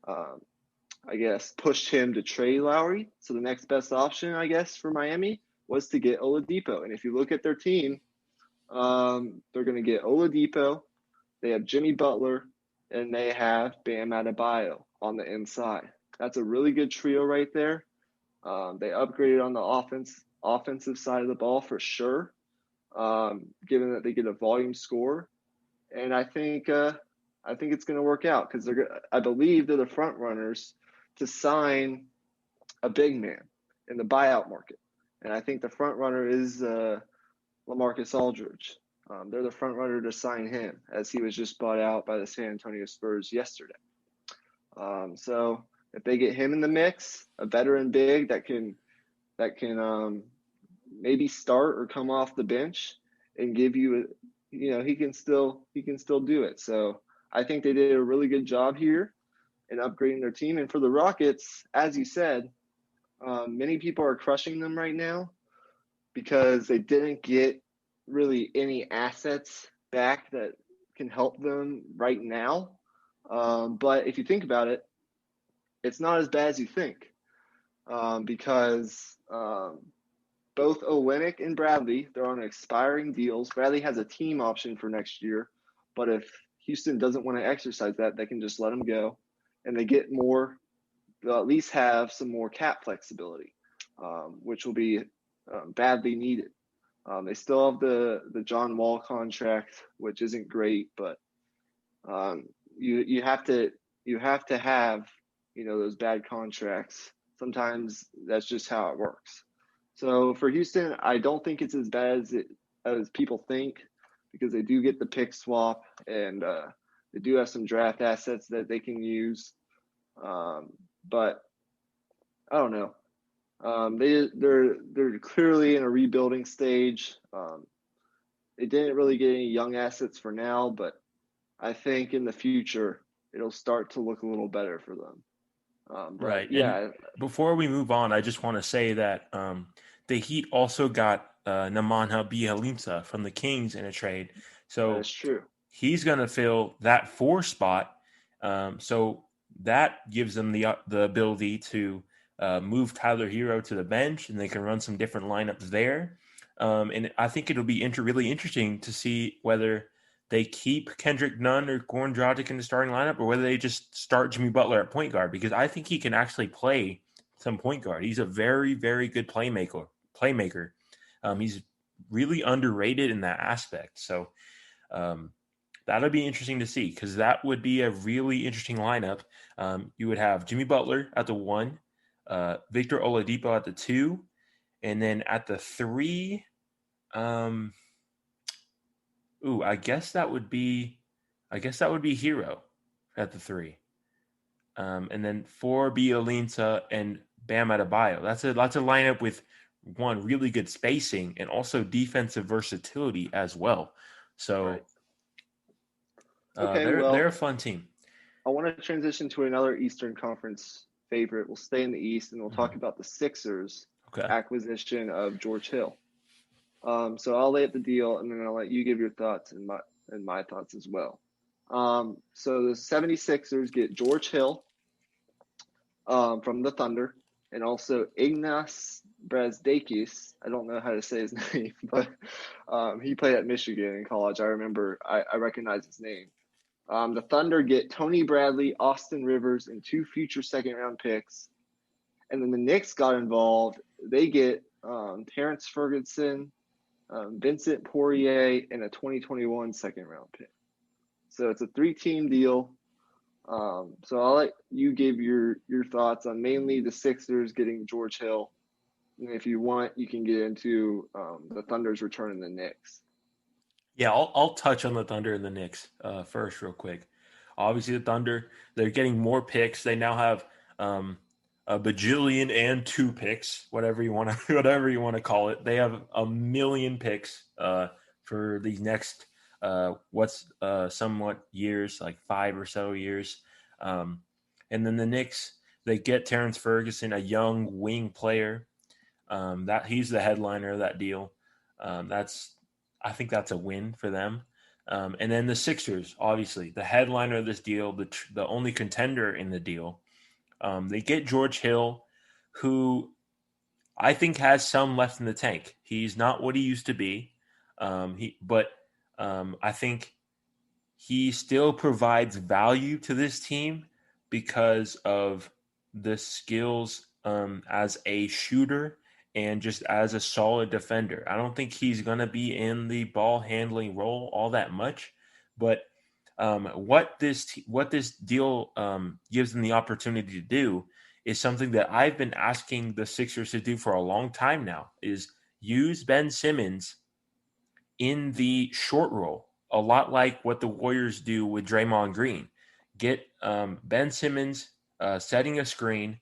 I guess, pushed him to trade Lowry. So the next best option, I guess, for Miami was to get Oladipo. And if you look at their team, they're going to get Oladipo. They have Jimmy Butler, and they have Bam Adebayo on the inside. That's a really good trio right there. They upgraded on the offensive side of the ball for sure, given that they get a volume score. And I think it's going to work out because I believe they're the front runners to sign a big man in the buyout market. And I think the front runner is LaMarcus Aldridge. They're the front runner to sign him, as he was just bought out by the San Antonio Spurs yesterday. So if they get him in the mix, a veteran big that can maybe start or come off the bench and give you, he can still do it. So I think they did a really good job here in upgrading their team. And for the Rockets, as you said, many people are crushing them right now because they didn't get really any assets back that can help them right now. But if you think about it, it's not as bad as you think, because both Olynyk and Bradley, they're on expiring deals. Bradley has a team option for next year, but if Houston doesn't want to exercise that, they can just let him go, and they get more. They'll at least have some more cap flexibility, which will be badly needed. They still have the John Wall contract, which isn't great, but you have to have those bad contracts. Sometimes that's just how it works. So for Houston, I don't think it's as bad as people think, because they do get the pick swap, and they do have some draft assets that they can use. But I don't know. They're clearly in a rebuilding stage. They didn't really get any young assets for now, but I think in the future it'll start to look a little better for them. Right. Yeah. And before we move on, I just want to say that the Heat also got Nemanja Bjelica from the Kings in a trade. So that's true. He's going to fill that 4 spot. So that gives them the ability to move Tyler Hero to the bench, and they can run some different lineups there. And I think it'll be really interesting to see whether they keep Kendrick Nunn or Goran Dragic in the starting lineup, or whether they just start Jimmy Butler at point guard, because I think he can actually play some point guard. He's a very, very good playmaker. He's really underrated in that aspect. So that'll be interesting to see, because that would be a really interesting lineup. You would have Jimmy Butler at the 1, Victor Oladipo at the 2, and then at the 3, I guess that would be Hero at the 3. And then 4, Bjelica and Bam Adebayo. That's a lineup with one, really good spacing, and also defensive versatility as well. So right. Okay, they're a fun team. I want to transition to another Eastern Conference favorite. We'll stay in the East, and we'll talk about the Sixers acquisition of George Hill. So I'll lay out the deal, and then I'll let you give your thoughts and my thoughts as well. So the 76ers get George Hill from the Thunder, and also Ignas Brazdeikis. I don't know how to say his name, but he played at Michigan in college. I remember, I recognize his name. The Thunder get Tony Bradley, Austin Rivers, and 2 future second-round picks. And then the Knicks got involved. They get Terrence Ferguson, Vincent Poirier, and a 2021 second-round pick. So it's a 3-team deal. So I'll let you give your thoughts on mainly the Sixers getting George Hill. And if you want, you can get into the Thunder's return in the Knicks. Yeah, I'll touch on the Thunder and the Knicks first real quick. Obviously, the Thunder, they're getting more picks. They now have a bajillion and 2 picks, whatever you want to call it. They have a million picks for these next somewhat years, like 5 or so years. And then the Knicks, they get Terrence Ferguson, a young wing player. That he's the headliner of that deal. I think that's a win for them. And then the Sixers, obviously, the headliner of this deal, the only contender in the deal. They get George Hill, who I think has some left in the tank. He's not what he used to be, but I think he still provides value to this team because of the skills as a shooter and just as a solid defender. I don't think he's going to be in the ball handling role all that much, but what this deal gives them the opportunity to do is something that I've been asking the Sixers to do for a long time now, is use Ben Simmons in the short roll, a lot like what the Warriors do with Draymond Green. Get Ben Simmons setting a screen,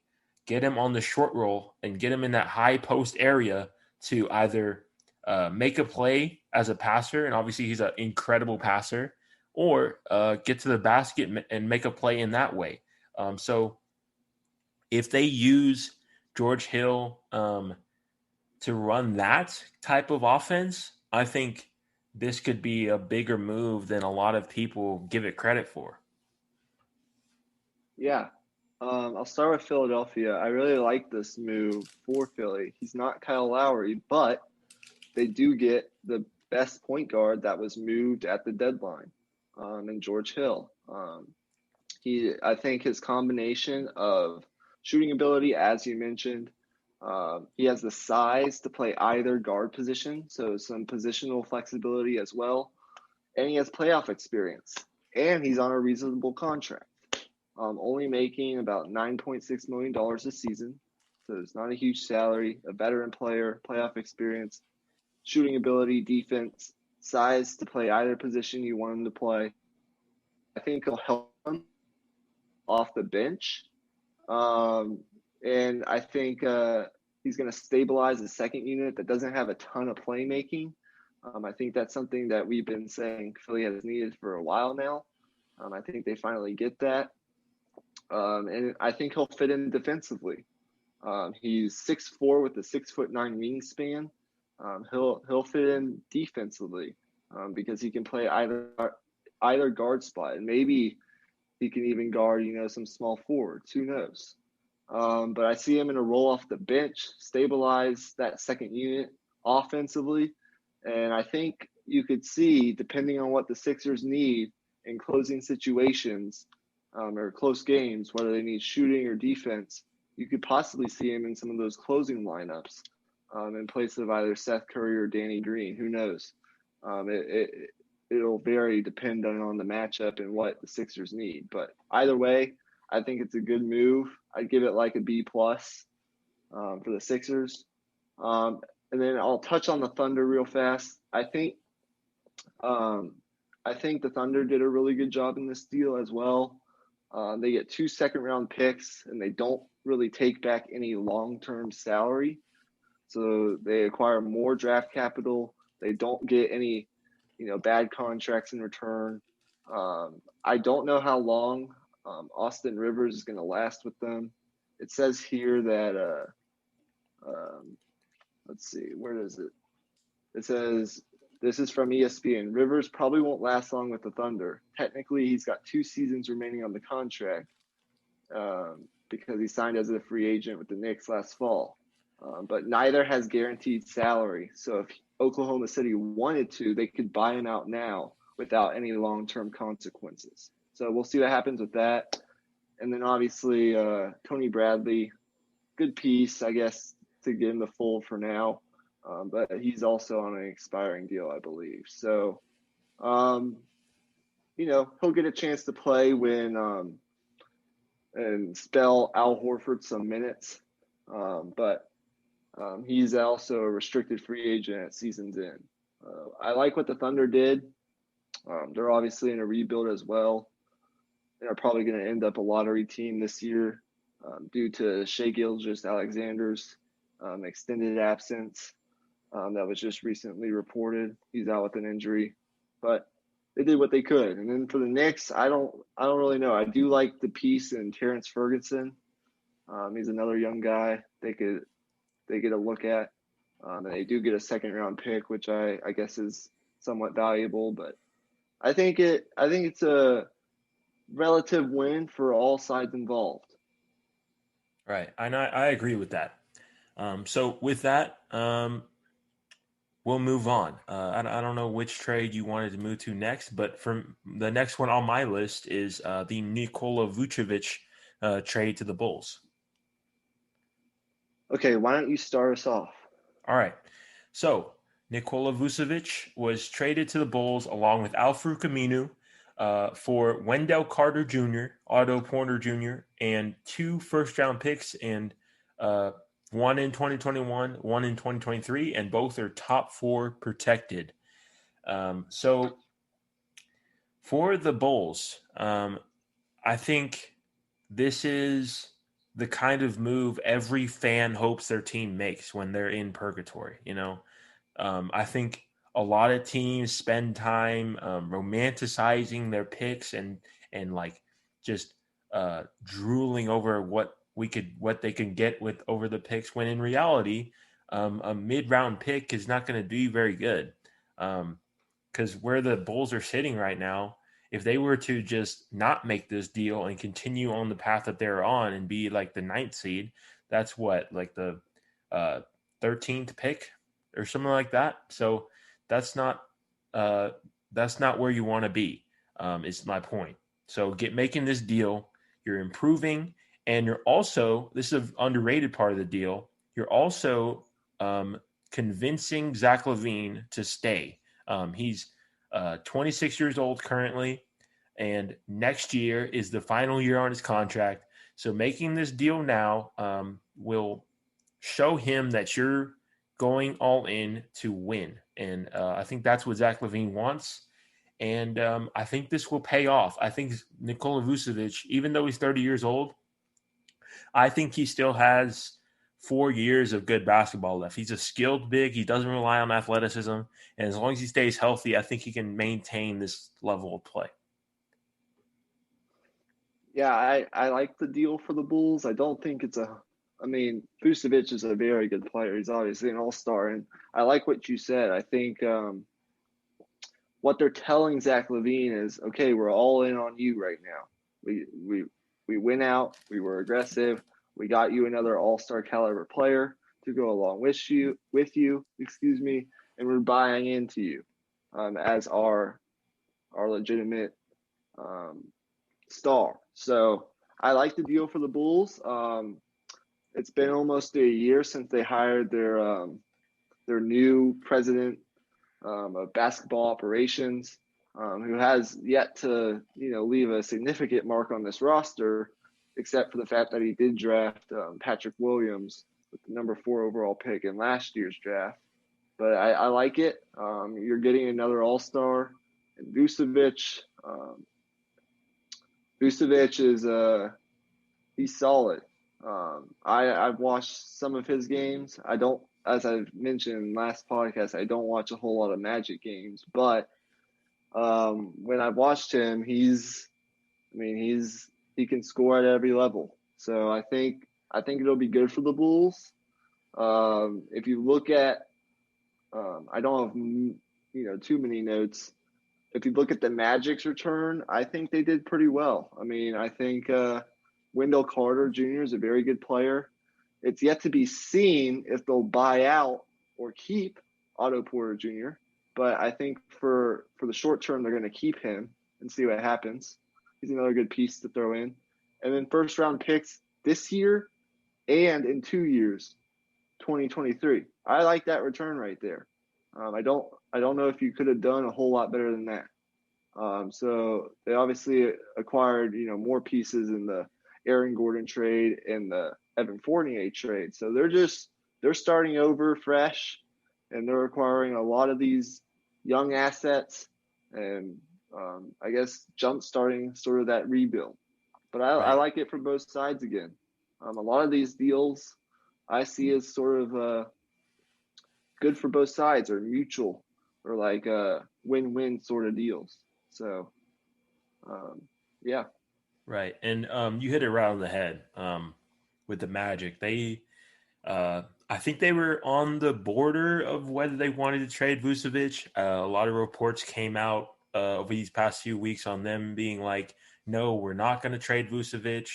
get him on the short roll, and get him in that high post area to either make a play as a passer, and obviously he's an incredible passer, or get to the basket and make a play in that way. So if they use George Hill to run that type of offense, I think this could be a bigger move than a lot of people give it credit for. Yeah. I'll start with Philadelphia. I really like this move for Philly. He's not Kyle Lowry, but they do get the best point guard that was moved at the deadline, in George Hill. I think his combination of shooting ability, as you mentioned, he has the size to play either guard position, so some positional flexibility as well, and he has playoff experience, and he's on a reasonable contract, only making about $9.6 million a season, so it's not a huge salary, a veteran player, playoff experience, shooting ability, defense, size to play either position you want him to play. I think he'll help him off the bench. And I think he's going to stabilize the second unit that doesn't have a ton of playmaking. I think that's something that we've been saying Philly has needed for a while now. I think they finally get that. And I think he'll fit in defensively. He's 6'4" with a 6'9" wingspan. He'll fit in defensively because he can play either guard spot, and maybe he can even guard, some small forwards. Who knows? But I see him in a roll off the bench, stabilize that second unit offensively, and I think you could see, depending on what the Sixers need in closing situations or close games, whether they need shooting or defense, you could possibly see him in some of those closing lineups in place of either Seth Curry or Danny Green. Who knows? It'll vary depending on the matchup and what the Sixers need. But either way, I think it's a good move. I'd give it like a B+ for the Sixers. And then I'll touch on the Thunder real fast. I think the Thunder did a really good job in this deal as well. They get 2 second-round picks, and they don't really take back any long-term salary. So they acquire more draft capital. They don't get any, bad contracts in return. I don't know how long Austin Rivers is going to last with them. It says here that, let's see, where does it? It says, this is from ESPN, Rivers probably won't last long with the Thunder. Technically, he's got 2 seasons remaining on the contract because he signed as a free agent with the Knicks last fall. But neither has guaranteed salary. So if Oklahoma City wanted to, they could buy him out now without any long-term consequences. So we'll see what happens with that. And then obviously Tony Bradley, good piece, I guess, to get in the fold for now. But he's also on an expiring deal, I believe. So, he'll get a chance to play when and spell Al Horford some minutes. But he's also a restricted free agent at season's end. I like what the Thunder did. They're obviously in a rebuild as well. They're probably going to end up a lottery team this year due to Shai Gilgeous-Alexander's extended absence that was just recently reported. He's out with an injury. But they did what they could. And then for the Knicks, I don't really know. I do like the piece in Terrence Ferguson. He's another young guy they get a look at. And they do get a second round pick, which I guess is somewhat valuable. But I think it's a relative win for all sides involved. Right. I agree with that. So with that, we'll move on. I don't know which trade you wanted to move to next, but from the next one on my list is the Nikola Vucevic trade to the Bulls. Okay, why don't you start us off? All right. So Nikola Vucevic was traded to the Bulls along with Al-Farouq Aminu for Wendell Carter Jr., Otto Porter Jr., and 2 first-round picks, and one in 2021, one in 2023, and both are top 4 protected. So for the Bulls, I think this is the kind of move every fan hopes their team makes when they're in purgatory. I think a lot of teams spend time romanticizing their picks and like just drooling over what they can get with over the picks, when in reality, a mid-round pick is not going to do very good. Because where the Bulls are sitting right now, if they were to just not make this deal and continue on the path that they're on and be like the 9th seed, that's what, like the 13th pick or something like that. So that's not where you want to be. Is my point. So making this deal, you're improving, and you're also, this is an underrated part of the deal, you're also convincing Zach LaVine to stay. He's 26 years old currently, and next year is the final year on his contract. So making this deal now will show him that you're going all in to win. And I think that's what Zach LaVine wants. And I think this will pay off. I think Nikola Vucevic, even though he's 30 years old, I think he still has 4 years of good basketball left. He's a skilled big. He doesn't rely on athleticism. And as long as he stays healthy, I think he can maintain this level of play. Yeah, I like the deal for the Bulls. I don't think Vucevic is a very good player. He's obviously an all-star. And I like what you said. I think what they're telling Zach LaVine is, okay, we're all in on you right now. We went out. We were aggressive. We got you another all-star caliber player to go along with you, and we're buying into you as our legitimate star. So I like the deal for the Bulls. It's been almost a year since they hired their new president of basketball operations, who has yet to leave a significant mark on this roster, except for the fact that he did draft Patrick Williams with the number 4 overall pick in last year's draft. But I like it. You're getting another all-star, and Vucevic. Vucevic is he's solid. I've watched some of his games. I don't, as I've mentioned last podcast, I don't watch a whole lot of Magic games, but when I watched him, he can score at every level. So I think it'll be good for the Bulls. If you look at, I don't have too many notes. If you look at the Magic's return, I think they did pretty well. I think Wendell Carter Jr. is a very good player. It's yet to be seen if they'll buy out or keep Otto Porter Jr., but I think for the short term, they're going to keep him and see what happens. He's another good piece to throw in. And then first-round picks this year and in 2 years, 2023. I like that return right there. I don't know if you could have done a whole lot better than that. So they obviously acquired more pieces in the Aaron Gordon trade and the Evan Fournier trade. So they're starting over fresh, and they're acquiring a lot of these young assets and I guess jump starting sort of that rebuild. But I like it from both sides again. A lot of these deals I see as sort of good for both sides, or mutual, or like win-win sort of deals. So, yeah. Right. And you hit it right on the head with the Magic. I think they were on the border of whether they wanted to trade Vucevic. A lot of reports came out over these past few weeks on them being like, no, we're not going to trade Vucevic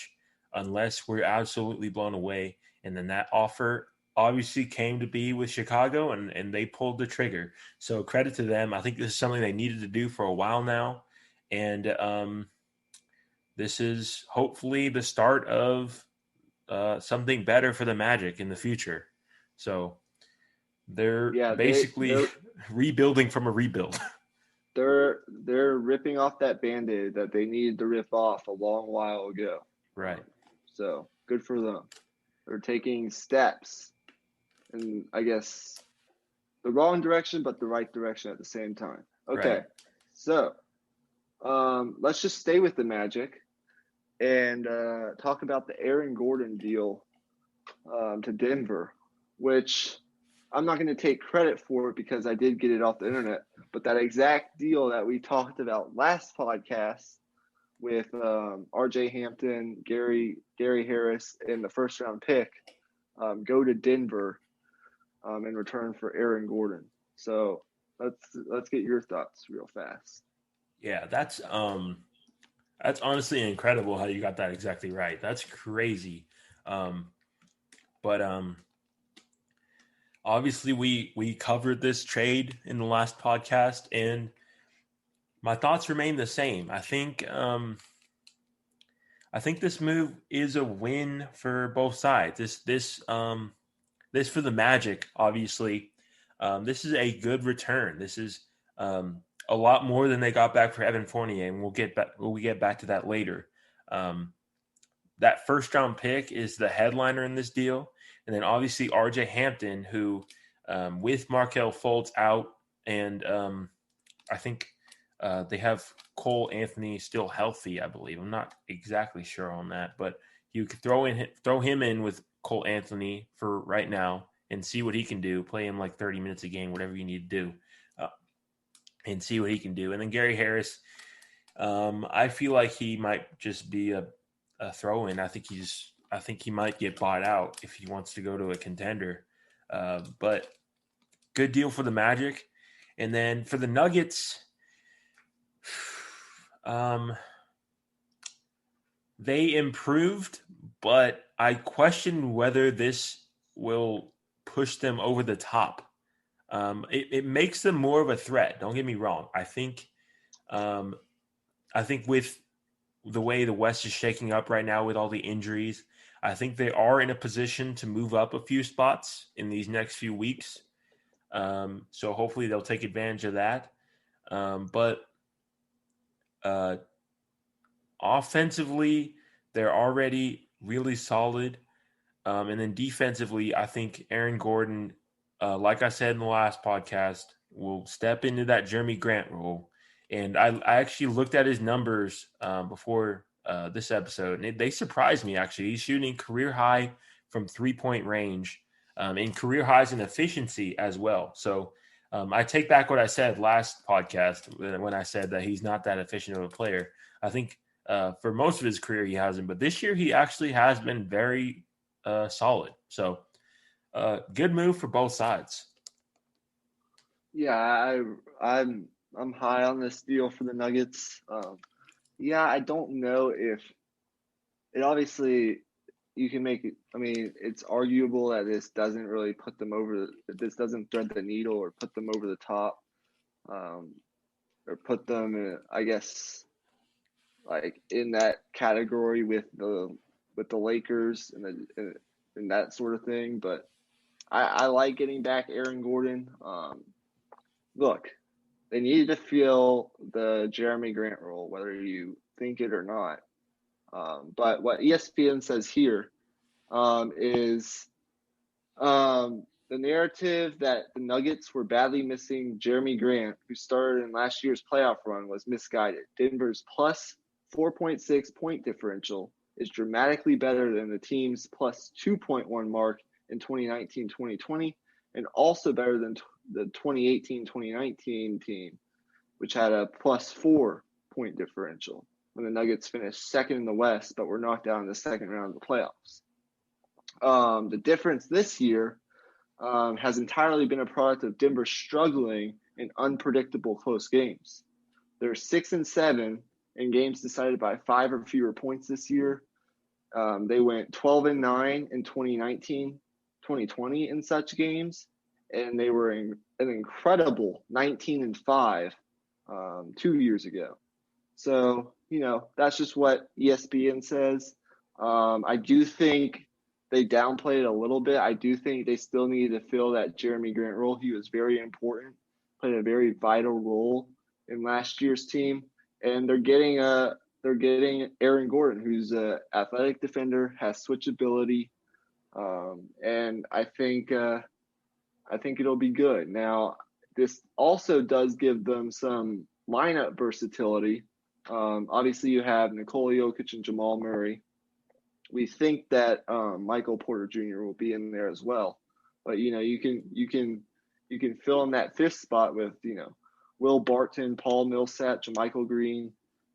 unless we're absolutely blown away. And then that offer obviously came to be with Chicago, and they pulled the trigger. So credit to them. I think this is something they needed to do for a while now. And this is hopefully the start of something better for the Magic in the future. So they're basically rebuilding from a rebuild. They're ripping off that Band-Aid that they needed to rip off a long while ago. Right. So good for them. They're taking steps in, I guess, the wrong direction, but the right direction at the same time. Okay. Right. So let's just stay with the Magic and talk about the Aaron Gordon deal to Denver, which I'm not going to take credit for it because I did get it off the internet. But that exact deal that we talked about last podcast with R.J. Hampton, Gary Harris, and the first-round pick go to Denver in return for Aaron Gordon. So let's get your thoughts real fast. Yeah, that's honestly incredible how you got that exactly right. That's crazy. But obviously we covered this trade in the last podcast, and my thoughts remain the same. I think this move is a win for both sides. This for the Magic, obviously. This is a good return. This is a lot more than they got back for Evan Fournier, and we'll get back to that later. That first round pick is the headliner in this deal, and then obviously R.J. Hampton, who with Markelle Fultz out, and I think they have Cole Anthony still healthy, I believe. I'm not exactly sure on that, but you could throw him in with Cole Anthony for right now and see what he can do. Play him like 30 minutes a game, whatever you need to do, and see what he can do. And then Gary Harris, I feel like he might just be a throw-in. I think he might get bought out if he wants to go to a contender. But good deal for the Magic. And then for the Nuggets, they improved, but I question whether this will push them over the top. It makes them more of a threat. Don't get me wrong. I think with the way the West is shaking up right now with all the injuries, I think they are in a position to move up a few spots in these next few weeks. So hopefully they'll take advantage of that. But offensively, they're already really solid. And then defensively, I think Aaron Gordon, like I said in the last podcast, will step into that Jeremy Grant role. And I actually looked at his numbers before this episode, and they surprised me, actually. He's shooting career high from three-point range and career highs in efficiency as well. So I take back what I said last podcast when I said that he's not that efficient of a player. I think for most of his career he hasn't, but this year he actually has been very solid. So good move for both sides. Yeah, I'm high on this deal for the Nuggets. I don't know if it obviously you can make it. I mean, it's arguable that this doesn't really put them over. That this doesn't thread the needle or put them over the top, or put them, I guess, like in that category with the Lakers and that sort of thing. But I like getting back Aaron Gordon. Look, they needed to fill the Jeremy Grant role, whether you think it or not. But what ESPN says here is the narrative that the Nuggets were badly missing Jeremy Grant, who started in last year's playoff run, was misguided. Denver's plus 4.6 point differential is dramatically better than the team's plus 2.1 mark in 2019-2020, and also better than the 2018-2019 team, which had a plus 4 point differential when the Nuggets finished second in the West, but were knocked out in the second round of the playoffs. The difference this year has entirely been a product of Denver struggling in unpredictable close games. They're 6-7 in games decided by 5 or fewer points this year. They went 12-9 in 2019, 2020 in such games, and they were an incredible 19-5 2 years ago. So, that's just what ESPN says. I do think they downplayed it a little bit. I do think they still need to fill that Jeremy Grant role. He was very important, played a very vital role in last year's team, and they're getting Aaron Gordon, who's an athletic defender, has switchability, and I think it'll be good. Now, this also does give them some lineup versatility. Obviously, you have Nikola Jokic and Jamal Murray. We think that Michael Porter Jr. will be in there as well, but you can fill in that fifth spot with Will Barton, Paul Millsap, JaMychal Green,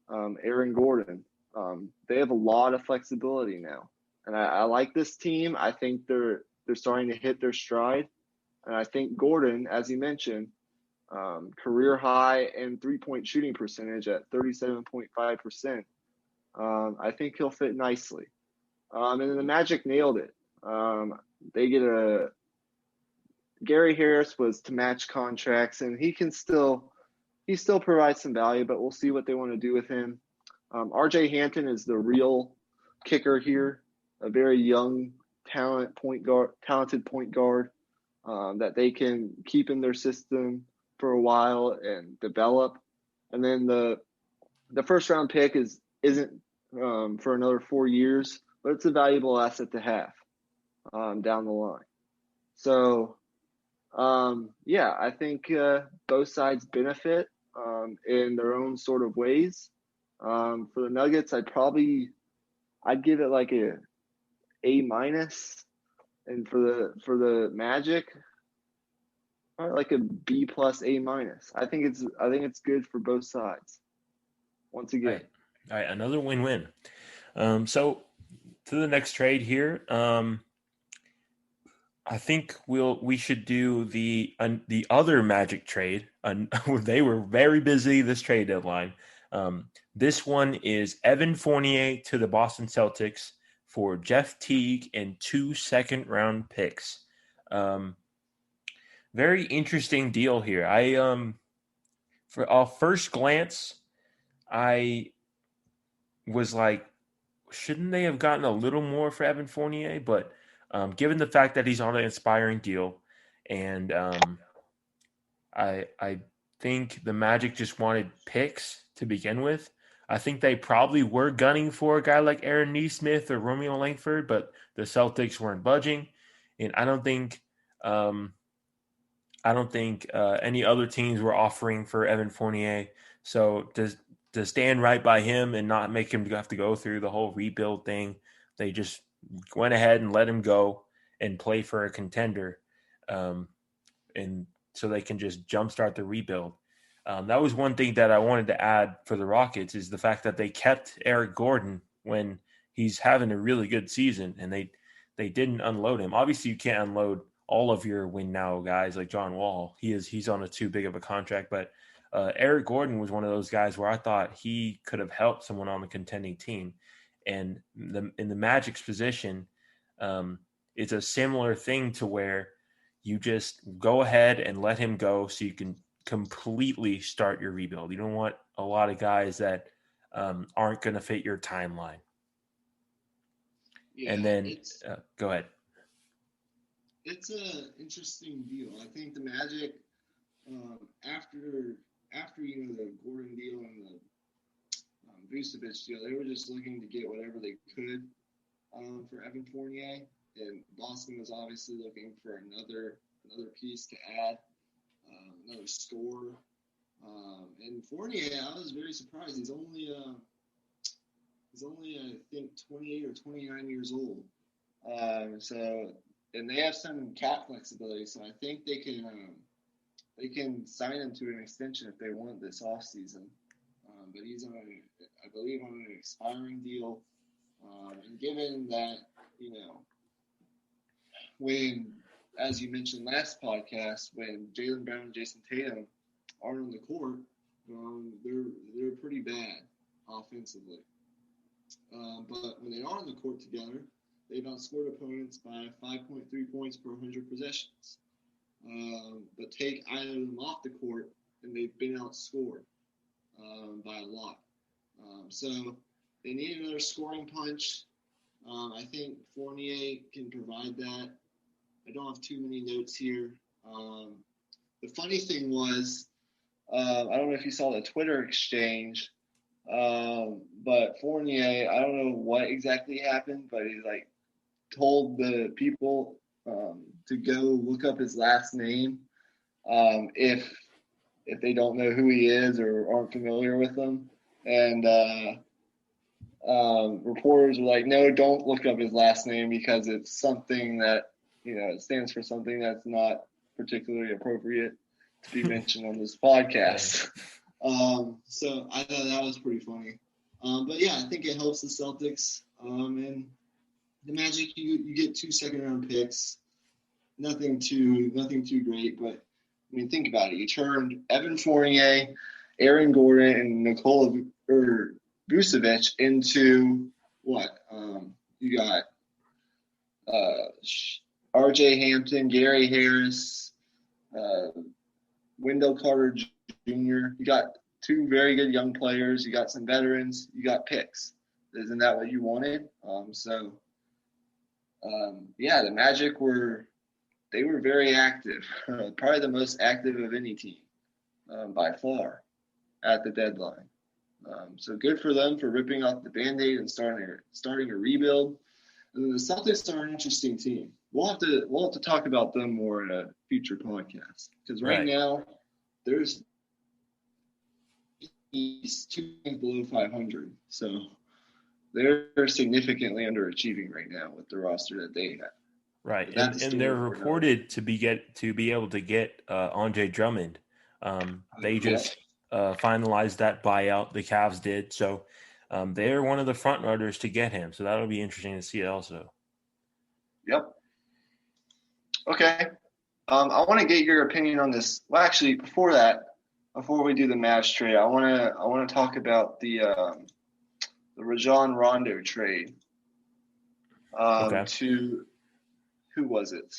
Aaron Gordon. They have a lot of flexibility now, and I like this team. I think they're starting to hit their stride, and I think Gordon, as you mentioned, career high in 3-point shooting percentage at 37.5%. I think he'll fit nicely. And then the Magic nailed it. They get Gary Harris was to match contracts, and he still provides some value, but we'll see what they want to do with him. RJ Hampton is the real kicker here, a very young, talented point guard that they can keep in their system for a while and develop. And then the first round pick isn't for another 4 years, but it's a valuable asset to have down the line. So, I think both sides benefit in their own sort of ways. For the Nuggets, I'd give it like a A-, and for the Magic, probably like a B+, A-. I think it's good for both sides. Once again, all right, another win-win. So to the next trade here. I think we should do the other Magic trade. They were very busy this trade deadline. This one is Evan Fournier to the Boston Celtics for Jeff Teague and 2 second-round picks. Very interesting deal here. For a first glance, I was like, shouldn't they have gotten a little more for Evan Fournier? But given the fact that he's on an expiring deal, and I think the Magic just wanted picks to begin with. I think they probably were gunning for a guy like Aaron Nesmith or Romeo Langford, but the Celtics weren't budging, and I don't think any other teams were offering for Evan Fournier. So to stand right by him and not make him have to go through the whole rebuild thing, they just went ahead and let him go and play for a contender, and so they can just jumpstart the rebuild. That was one thing that I wanted to add for the Rockets is the fact that they kept Eric Gordon when he's having a really good season, and they didn't unload him. Obviously, you can't unload all of your win now guys like John Wall. He's on a too big of a contract, but Eric Gordon was one of those guys where I thought he could have helped someone on the contending team. And in the Magic's position, it's a similar thing to where you just go ahead and let him go so you can completely start your rebuild. You don't want a lot of guys that aren't going to fit your timeline. Yeah, and then go ahead. It's an interesting deal. I think the Magic, after the Gordon deal and the Vucevic deal, they were just looking to get whatever they could for Evan Fournier, and Boston was obviously looking for another piece to add, another scorer. And Fournier, I was very surprised. He's only I think 28 or 29 years old. And they have some cap flexibility, so I think they can sign him to an extension if they want this offseason. but he's on, I believe, on an expiring deal. And given that, when, as you mentioned last podcast, when Jaylen Brown and Jason Tatum aren't on the court, they're pretty bad offensively. But when they are on the court together, they've outscored opponents by 5.3 points per 100 possessions. But take either of them off the court, and they've been outscored by a lot. So they need another scoring punch. I think Fournier can provide that. I don't have too many notes here. The funny thing was, I don't know if you saw the Twitter exchange, but Fournier, I don't know what exactly happened, but he told the people to go look up his last name if they don't know who he is or aren't familiar with him. And reporters were like, no, don't look up his last name because it's something that, it stands for something that's not particularly appropriate to be mentioned on this podcast. So I thought that was pretty funny. But yeah, I think it helps the Celtics. And the Magic, you get 2 second-round picks. Nothing too great, but I mean, think about it. You turned Evan Fournier, Aaron Gordon, and Nikola or Vucevic into what? You got R.J. Hampton, Gary Harris, Wendell Carter Jr. You got 2 very good young players. You got some veterans. You got picks. Isn't that what you wanted? Yeah, the Magic were very active. Probably the most active of any team by far at the deadline. So good for them for ripping off the Band-Aid and starting a rebuild. And then the Celtics are an interesting team. We'll have to talk about them more in a future podcast because right now there's 2 games below 500, so they're significantly underachieving right now with the roster that they have. Right, and they're reported to be able to get Andre Drummond. They just finalized that buyout. The Cavs did, so they're one of the front runners to get him. So that'll be interesting to see also. Yep. Okay. I want to get your opinion on this. Well, actually, before we do the Mavs trade, I want to talk about the Rajon Rondo trade. To who was it?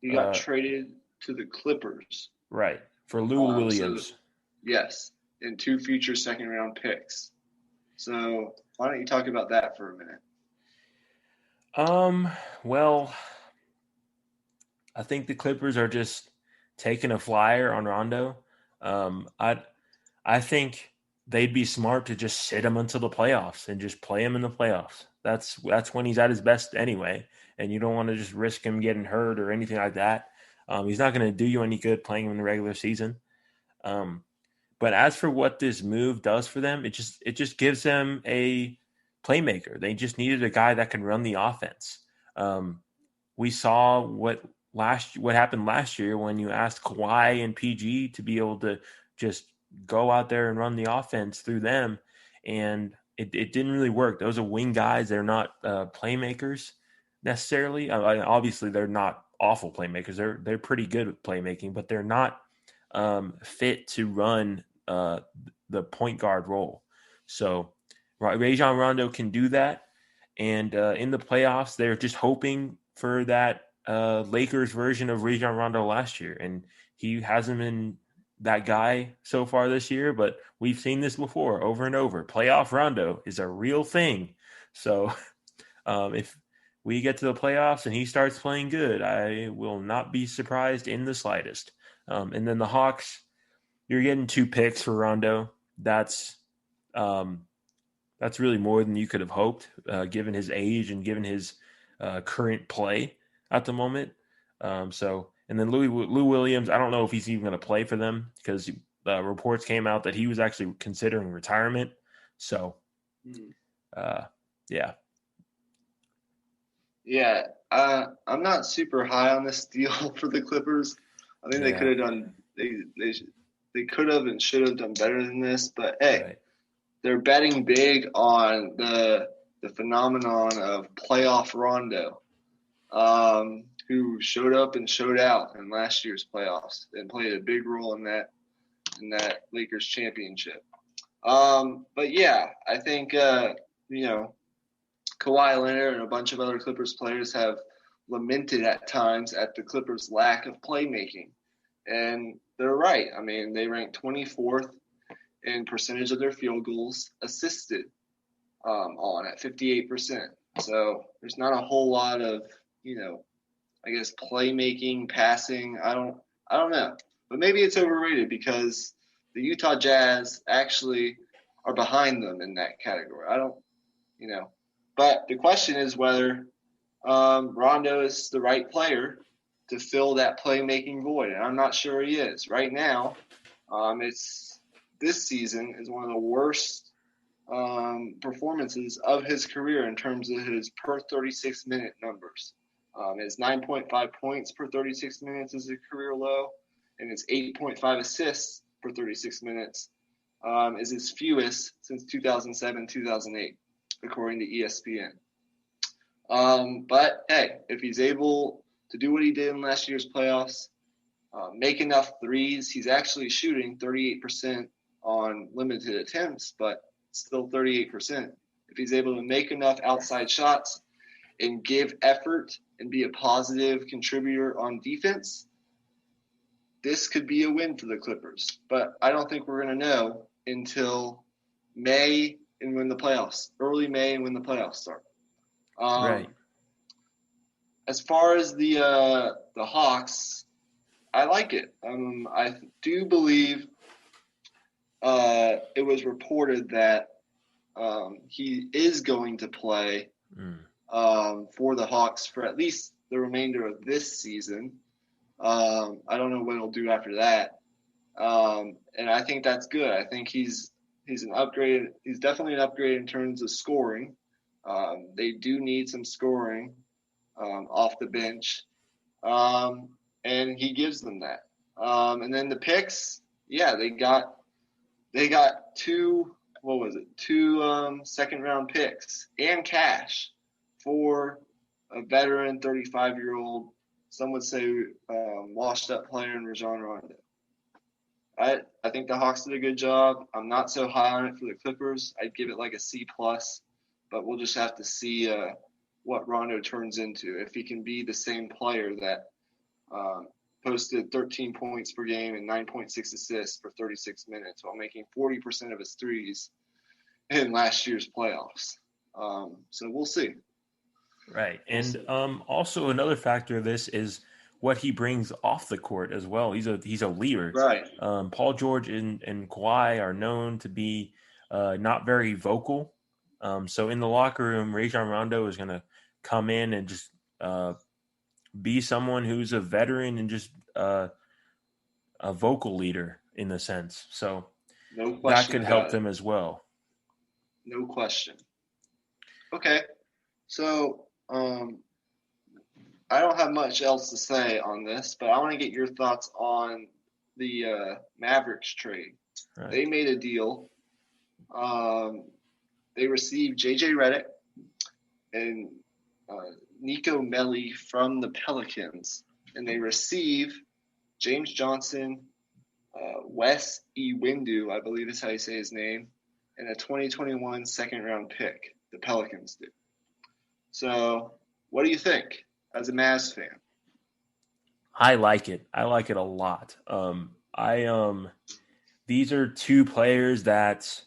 He got traded to the Clippers. Right. For Lou Williams. Yes. And 2 future second-round picks. So why don't you talk about that for a minute? Well, I think the Clippers are just taking a flyer on Rondo. I think they'd be smart to just sit him until the playoffs and just play him in the playoffs. That's when he's at his best anyway, and you don't want to just risk him getting hurt or anything like that. He's not going to do you any good playing him in the regular season. But as for what this move does for them, it just gives them a playmaker. They just needed a guy that can run the offense. We saw what happened last year when you asked Kawhi and PG to be able to just go out there and run the offense through them, and it didn't really work. Those are wing guys. They're not playmakers necessarily. Obviously, they're not awful playmakers. They're pretty good at playmaking, but they're not fit to run the point guard role. So Rajon Rondo can do that, and in the playoffs, they're just hoping for that Lakers version of Rajon Rondo last year, and he hasn't been that guy so far this year, but we've seen this before over and over. Playoff Rondo is a real thing. So if we get to the playoffs and he starts playing good, I will not be surprised in the slightest. And then the Hawks, you're getting 2 picks for Rondo. That's really more than you could have hoped, given his age and given his current play at the moment. And then Lou Williams, I don't know if he's even going to play for them because reports came out that he was actually considering retirement. So, yeah. Yeah, I'm not super high on this deal for the Clippers. I think they could have done they could have and should have done better than this. But hey, they're betting big on the phenomenon of playoff Rondo, who showed up and showed out in last year's playoffs and played a big role in that Lakers championship. But yeah, I think Kawhi Leonard and a bunch of other Clippers players have lamented at times at the Clippers' lack of playmaking, and they're right. I mean, they ranked 24th in percentage of their field goals assisted on at 58%. So there's not a whole lot of, I guess playmaking, passing. I don't know, but maybe it's overrated because the Utah Jazz actually are behind them in that category. I don't, but the question is whether Rondo is the right player to fill that playmaking void, and I'm not sure he is right now. This season is one of the worst performances of his career in terms of his per 36-minute numbers. His 9.5 points per 36 minutes is a career low, and his 8.5 assists per 36 minutes is his fewest since 2007-2008, according to ESPN. But, hey, if he's able to do what he did in last year's playoffs, make enough threes, he's actually shooting 38% on limited attempts, but still 38%. If he's able to make enough outside shots and give effort and be a positive contributor on defense, this could be a win for the Clippers. But I don't think we're going to know until May and when the playoffs, early May and when the playoffs start. Right. As far as the Hawks, I like it. I do believe it was reported that he is going to play for the Hawks for at least the remainder of this season. I don't know what he'll do after that. And I think that's good. I think he's an upgrade. He's definitely an upgrade in terms of scoring. They do need some scoring off the bench. And he gives them that. And then the picks, they got two second-round picks and cash for a veteran 35-year-old, some would say washed-up player in Rajon Rondo. I think the Hawks did a good job. I'm not so high on it for the Clippers. I'd give it like a C+, but we'll just have to see what Rondo turns into. If he can be the same player that posted 13 points per game and 9.6 assists for 36 minutes while making 40% of his threes in last year's playoffs. So we'll see. Right. And also another factor of this is what he brings off the court as well. He's a leader. Right. Paul George and Kawhi are known to be not very vocal. So in the locker room, Rajon Rondo is going to come in and just be someone who's a veteran and just a vocal leader in a sense. So that could help them as well. No question. Okay. So I don't have much else to say on this, but I want to get your thoughts on the Mavericks trade. Right. They made a deal. They received J.J. Reddick and Nikola from the Pelicans, and they receive James Johnson, Wes Iwundu, I believe is how you say his name, and a 2021 second-round pick. The Pelicans did. So, what do you think as a Mavs fan? I like it. I like it a lot. These are two players that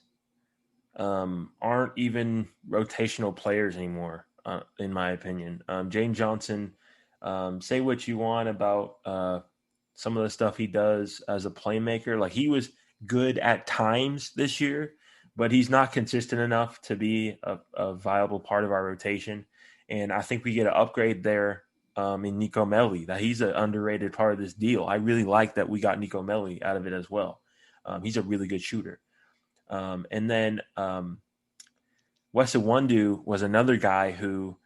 aren't even rotational players anymore, in my opinion. James Johnson, say what you want about some of the stuff he does as a playmaker. Like, he was good at times this year, but he's not consistent enough to be a viable part of our rotation. And I think we get an upgrade there in Nico Melli, that he's an underrated part of this deal. I really like that we got Nico Melli out of it as well. He's a really good shooter. And then Wes Iwundu was another guy who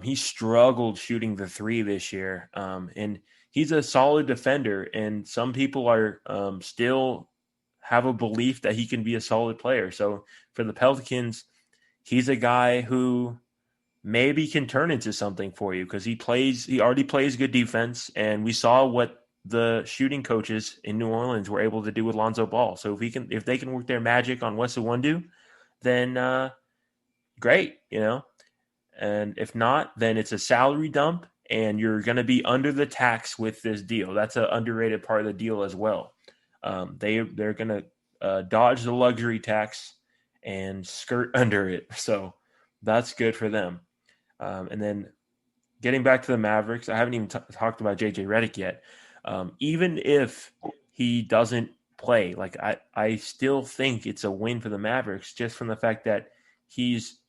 he struggled shooting the three this year. And he's a solid defender, and some people are still have a belief that he can be a solid player. So for the Pelicans, he's a guy who maybe can turn into something for you because he already plays good defense, and we saw what the shooting coaches in New Orleans were able to do with Lonzo Ball. So if they can work their magic on Wes Iwundu, then great, And if not, then it's a salary dump, and you're going to be under the tax with this deal. That's an underrated part of the deal as well. They're going to dodge the luxury tax and skirt under it. So that's good for them. And then getting back to the Mavericks, I haven't even talked about JJ Reddick yet. Even if he doesn't play, like I still think it's a win for the Mavericks just from the fact that he's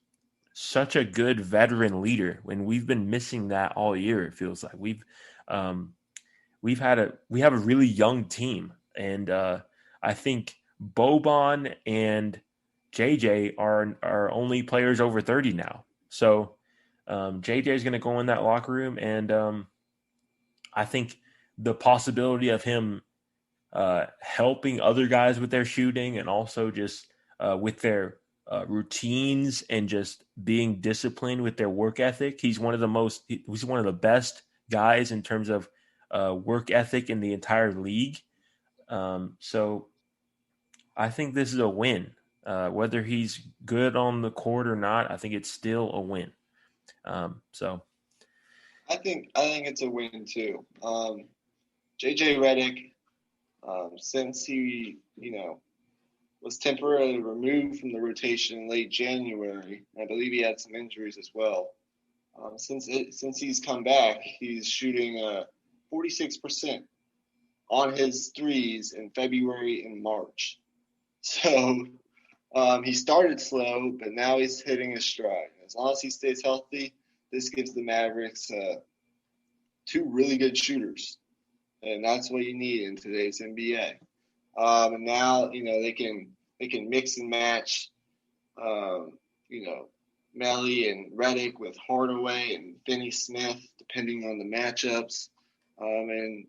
such a good veteran leader when we've been missing that all year. It feels like we have a really young team, and I think Boban and JJ are only players over 30 now. So JJ is going to go in that locker room, and I think the possibility of him helping other guys with their shooting and also just with their routines and just being disciplined with their work ethic. He's one of the best guys in terms of work ethic in the entire league. So I think this is a win. Whether he's good on the court or not, I think it's still a win. So I think it's a win too. JJ Reddick, since he, was temporarily removed from the rotation in late January, I believe he had some injuries as well. Since he's come back, he's shooting 46% on his threes in February and March. So he started slow, but now he's hitting his stride. As long as he stays healthy, this gives the Mavericks two really good shooters, and that's what you need in today's NBA. And now they can mix and match, Melly and Reddick with Hardaway and Finney Smith, depending on the matchups. I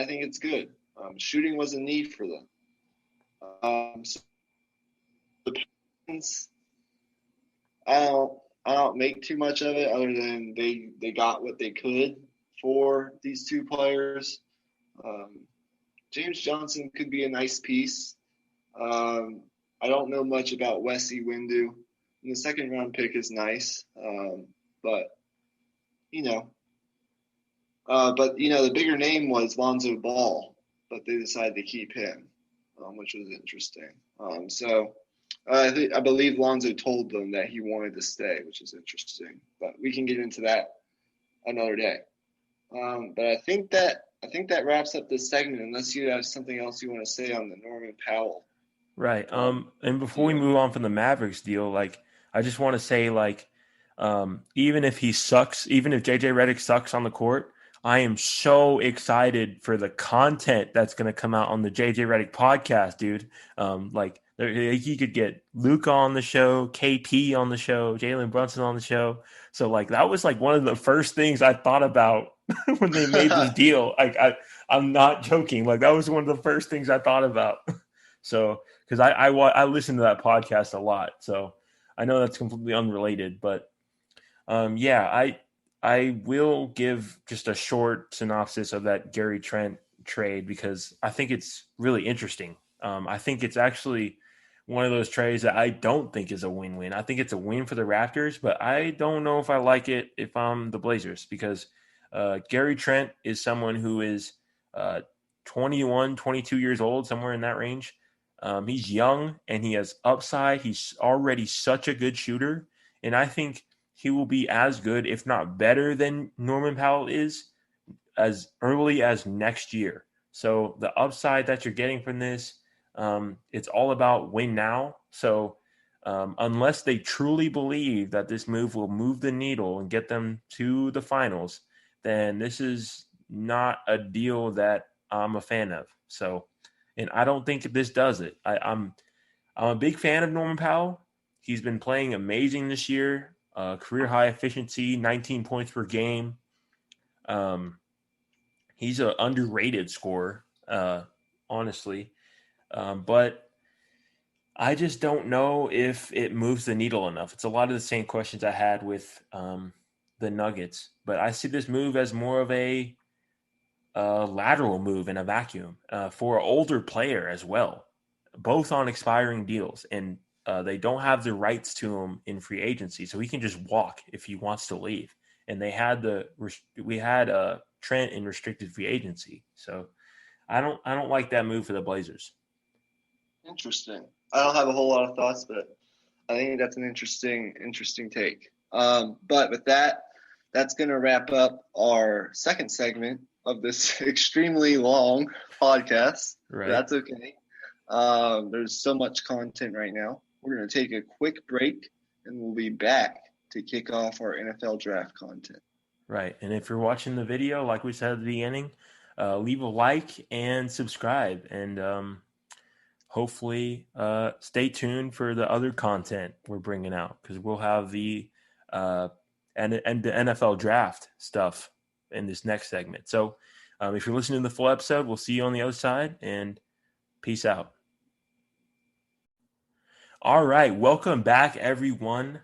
think it's good. Shooting was a need for them. So the Pelicans, I don't make too much of it other than they got what they could for these two players. James Johnson could be a nice piece. I don't know much about Wes Iwundu. And the second round pick is nice. But the bigger name was Lonzo Ball, but they decided to keep him, which was interesting. I believe Lonzo told them that he wanted to stay, which is interesting. But we can get into that another day. But I think that wraps up this segment, unless you have something else you want to say on the Norman Powell. Right. And before we move on from the Mavericks deal, I just want to say, even if he sucks, even if JJ Reddick sucks on the court, I am so excited for the content that's going to come out on the JJ Reddick podcast, dude. He could get Luka on the show, KP on the show, Jalen Brunson on the show. So that was one of the first things I thought about when they made this deal. I'm not joking. That was one of the first things I thought about. So, because I listen to that podcast a lot, so I know that's completely unrelated, but I will give just a short synopsis of that Gary Trent trade because I think it's really interesting. I think it's actually one of those trades that I don't think is a win-win. I think it's a win for the Raptors, but I don't know if I like it if I'm the Blazers because Gary Trent is someone who is 21, 22 years old, somewhere in that range. He's young and he has upside. He's already such a good shooter, and I think he will be as good, if not better, than Norman Powell is as early as next year. So the upside that you're getting from this, it's all about win now. So unless they truly believe that this move will move the needle and get them to the finals, then this is not a deal that I'm a fan of. So, and I don't think this does it. I'm a big fan of Norman Powell. He's been playing amazing this year. Career high efficiency, 19 points per game. He's an underrated scorer, honestly. But I just don't know if it moves the needle enough. It's a lot of the same questions I had with the Nuggets, but I see this move as more of a lateral move in a vacuum for an older player as well, both on expiring deals, and they don't have the rights to him in free agency, so he can just walk if he wants to leave. And they had we had Trent in restricted free agency, so I don't like that move for the Blazers. Interesting. I don't have a whole lot of thoughts, but I think that's an interesting take. But with that, that's going to wrap up our second segment of this extremely long podcast. Right. That's okay. There's so much content right now. We're going to take a quick break, and we'll be back to kick off our NFL draft content. Right. And if you're watching the video, like we said at the beginning, leave a like and subscribe. And hopefully stay tuned for the other content we're bringing out, because we'll have the and the NFL draft stuff in this next segment. So if you're listening to the full episode, we'll see you on the other side, and peace out. All right. Welcome back, everyone.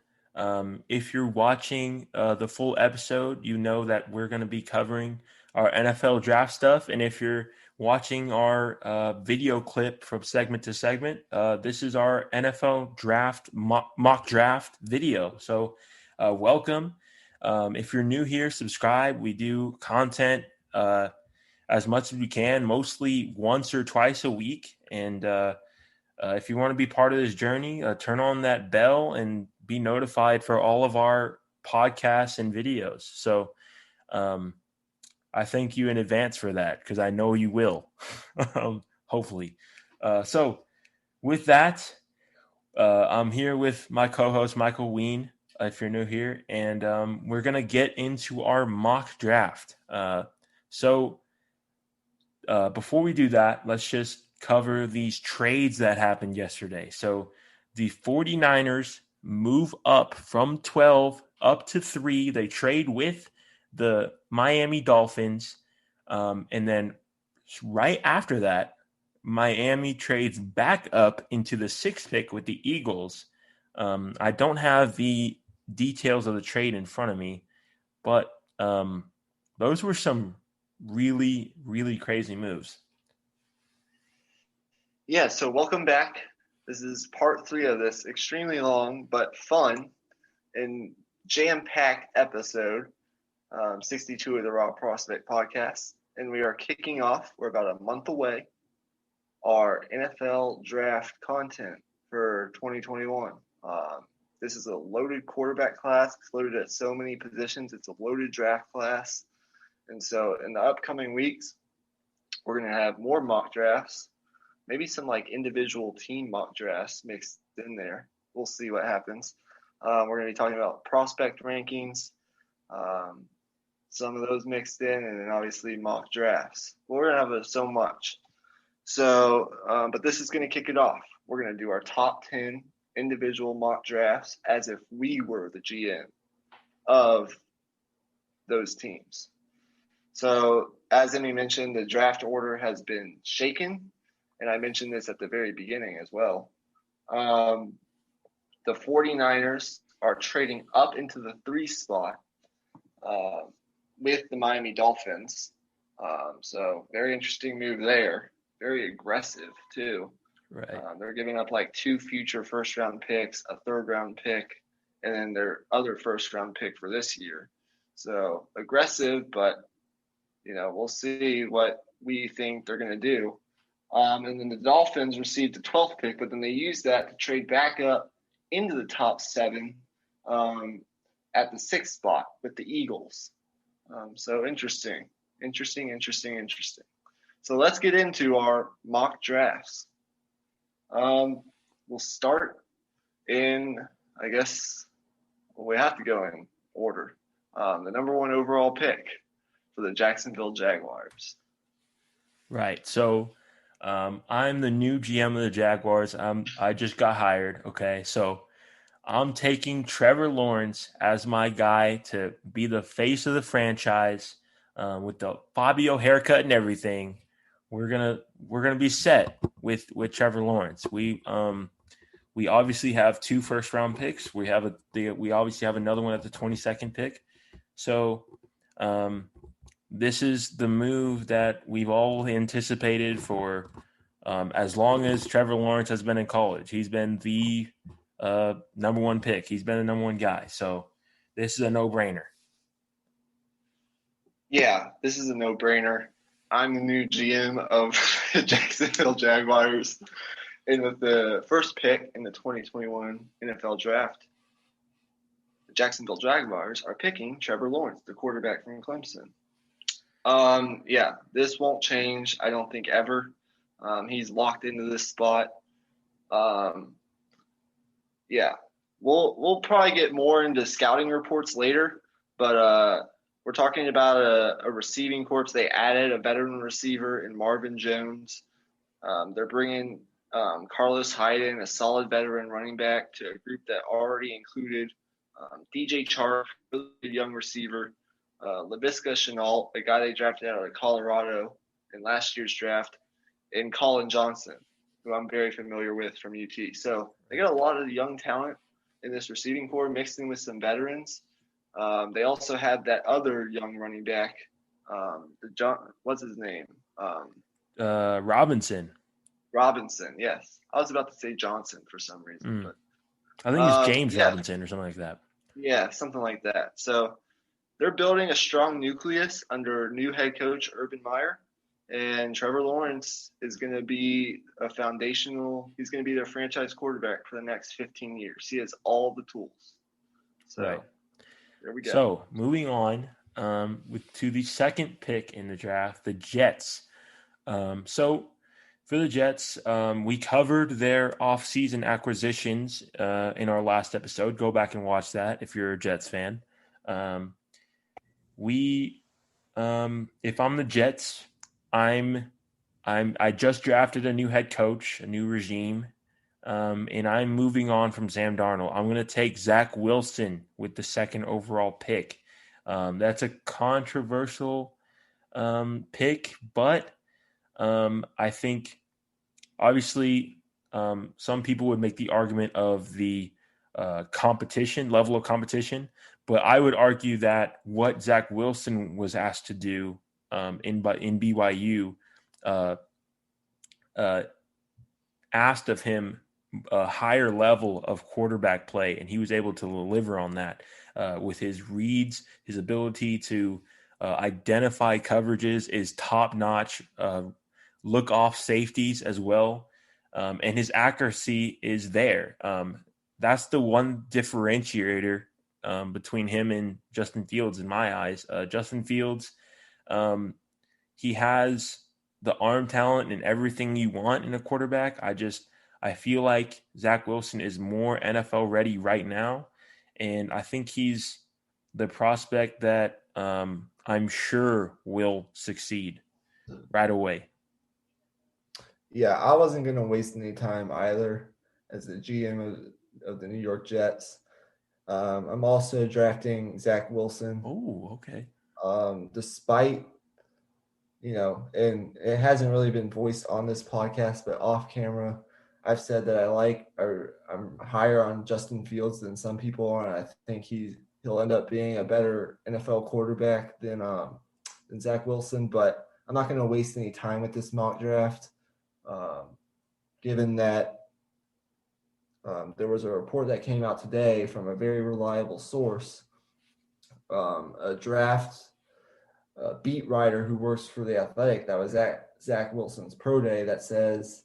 If you're watching the full episode, you know that we're going to be covering our NFL draft stuff. And if you're watching our video clip from segment to segment, this is our NFL draft mock draft video. So welcome. If you're new here, subscribe. We do content as much as we can, mostly once or twice a week. And if you want to be part of this journey, turn on that bell and be notified for all of our podcasts and videos. So I thank you in advance for that, because I know you will, hopefully. So with that, I'm here with my co-host, Michael Ween, if you're new here, and we're going to get into our mock draft. So before we do that, let's just cover these trades that happened yesterday. So the 49ers move up from 12 up to 3. They trade with the Miami Dolphins. And then right after that, Miami trades back up into the 6th pick with the Eagles. I don't have the details of the trade in front of me, but those were some really, really crazy moves. Yeah, so welcome back. This is part 3 of this extremely long but fun and jam-packed episode, 62 of the Raw Prospect Podcast. And we are kicking off, we're about a month away, our NFL draft content for 2021. This is a loaded quarterback class. It's loaded at so many positions. It's a loaded draft class. And so in the upcoming weeks, we're going to have more mock drafts. Maybe some like individual team mock drafts mixed in there. We'll see what happens. We're going to be talking about prospect rankings, some of those mixed in, and then obviously mock drafts. We're going to have so much. So, but this is going to kick it off. We're going to do our top 10 individual mock drafts as if we were the GM of those teams. So, as Emmy mentioned, the draft order has been shaken. And I mentioned this at the very beginning as well. The 49ers are trading up into the 3 spot with the Miami Dolphins. So very interesting move there. Very aggressive, too. Right. They're giving up like 2 future first-round picks, a third-round pick, and then their other first-round pick for this year. So aggressive, but, we'll see what we think they're going to do. And then the Dolphins received the 12th pick, but then they used that to trade back up into the top 7 at the 6th spot with the Eagles. So interesting. So let's get into our mock drafts. We'll start in, I guess, we have to go in order. The number 1 overall pick for the Jacksonville Jaguars. Right. So I'm the new GM of the Jaguars. I just got hired. Okay. So I'm taking Trevor Lawrence as my guy to be the face of the franchise with the Fabio haircut and everything. we're gonna be set with Trevor Lawrence. We obviously have 2 first-round picks. We obviously have another one at the 22nd pick. So this is the move that we've all anticipated for as long as Trevor Lawrence has been in college. He's been the number 1 pick. He's been the number 1 guy. So this is a no-brainer. Yeah, this is a no-brainer. I'm the new GM of the Jacksonville Jaguars. And with the first pick in the 2021 NFL Draft, the Jacksonville Jaguars are picking Trevor Lawrence, the quarterback from Clemson. Yeah, this won't change, I don't think, ever. He's locked into this spot. Yeah, we'll probably get more into scouting reports later, but we're talking about a receiving corps. They added a veteran receiver in Marvin Jones. They're bringing Carlos Hyde in, a solid veteran running back, to a group that already included DJ Chark, a really good young receiver, Laviska Chenault, a guy they drafted out of Colorado in last year's draft, and Colin Johnson, who I'm very familiar with from UT. So they got a lot of young talent in this receiving corps mixed in with some veterans. They also had that other young running back, what's his name? Robinson. Robinson, yes. I was about to say Johnson for some reason, but I think it's James Robinson or something like that. Yeah, something like that. So they're building a strong nucleus under new head coach Urban Meyer, and Trevor Lawrence is going to be he's going to be their franchise quarterback for the next 15 years. He has all the tools. So right. There we go. So moving on to the second pick in the draft, the Jets. So for the Jets, we covered their offseason acquisitions in our last episode. Go back and watch that if you're a Jets fan. If I'm the Jets, I just drafted a new head coach, a new regime, and I'm moving on from Sam Darnold. I'm going to take Zach Wilson with the second overall pick. That's a controversial pick, but I think obviously some people would make the argument of the level of competition, but I would argue that what Zach Wilson was asked to do in BYU asked of him a higher level of quarterback play, and he was able to deliver on that with his reads, his ability to identify coverages is top-notch, look off safeties as well, and his accuracy is there. That's the one differentiator between him and Justin Fields in my eyes. Justin Fields, he has the arm talent and everything you want in a quarterback. I feel like Zach Wilson is more NFL ready right now, and I think he's the prospect that I'm sure will succeed right away. Yeah, I wasn't going to waste any time either as the GM of the New York Jets. I'm also drafting Zach Wilson. Oh, okay. Despite, and it hasn't really been voiced on this podcast, but off camera, I've said that I'm higher on Justin Fields than some people are, and I think he'll end up being a better NFL quarterback than Zach Wilson. But I'm not going to waste any time with this mock draft, given that there was a report that came out today from a very reliable source, a draft beat writer who works for The Athletic that was at Zach Wilson's pro day, that says,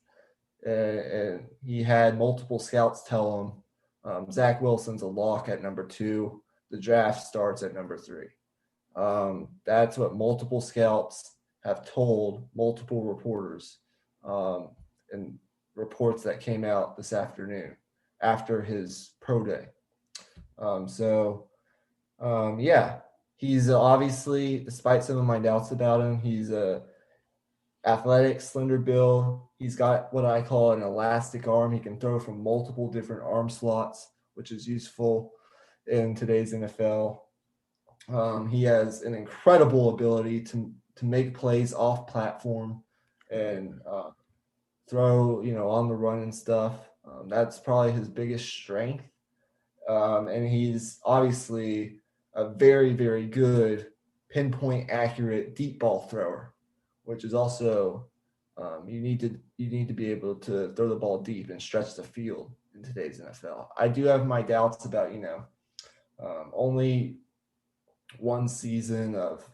and he had multiple scouts tell him, Zach Wilson's a lock at number 2. The draft starts at number 3. That's what multiple scouts have told multiple reporters, and reports that came out this afternoon after his pro day. He's obviously, despite some of my doubts about him, he's a athletic, slender build. He's got what I call an elastic arm. He can throw from multiple different arm slots, which is useful in today's NFL. He has an incredible ability to make plays off platform. and throw, on the run and stuff. That's probably his biggest strength. And he's obviously a very, very good pinpoint accurate deep ball thrower, which is also you need to be able to throw the ball deep and stretch the field in today's NFL. I do have my doubts about only one season of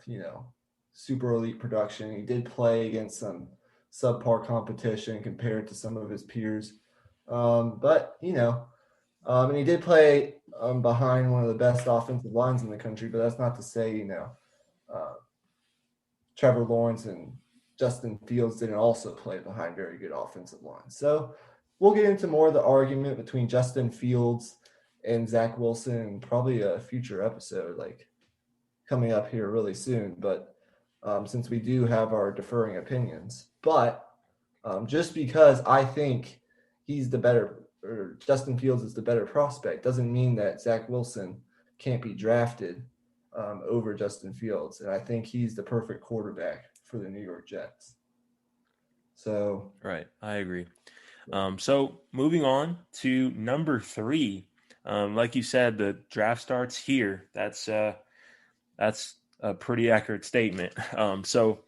super elite production. He did play against some subpar competition compared to some of his peers, but and he did play behind one of the best offensive lines in the country. But that's not to say Trevor Lawrence and Justin Fields didn't also play behind very good offensive lines. So we'll get into more of the argument between Justin Fields and Zach Wilson in probably a future episode, like coming up here really soon. But since we do have our differing opinions, but just because I think he's the better, or Justin Fields is the better prospect, doesn't mean that Zach Wilson can't be drafted over Justin Fields. And I think he's the perfect quarterback for the New York Jets. So right, I agree. So moving on to number 3, like you said, the draft starts here. That's a pretty accurate statement. So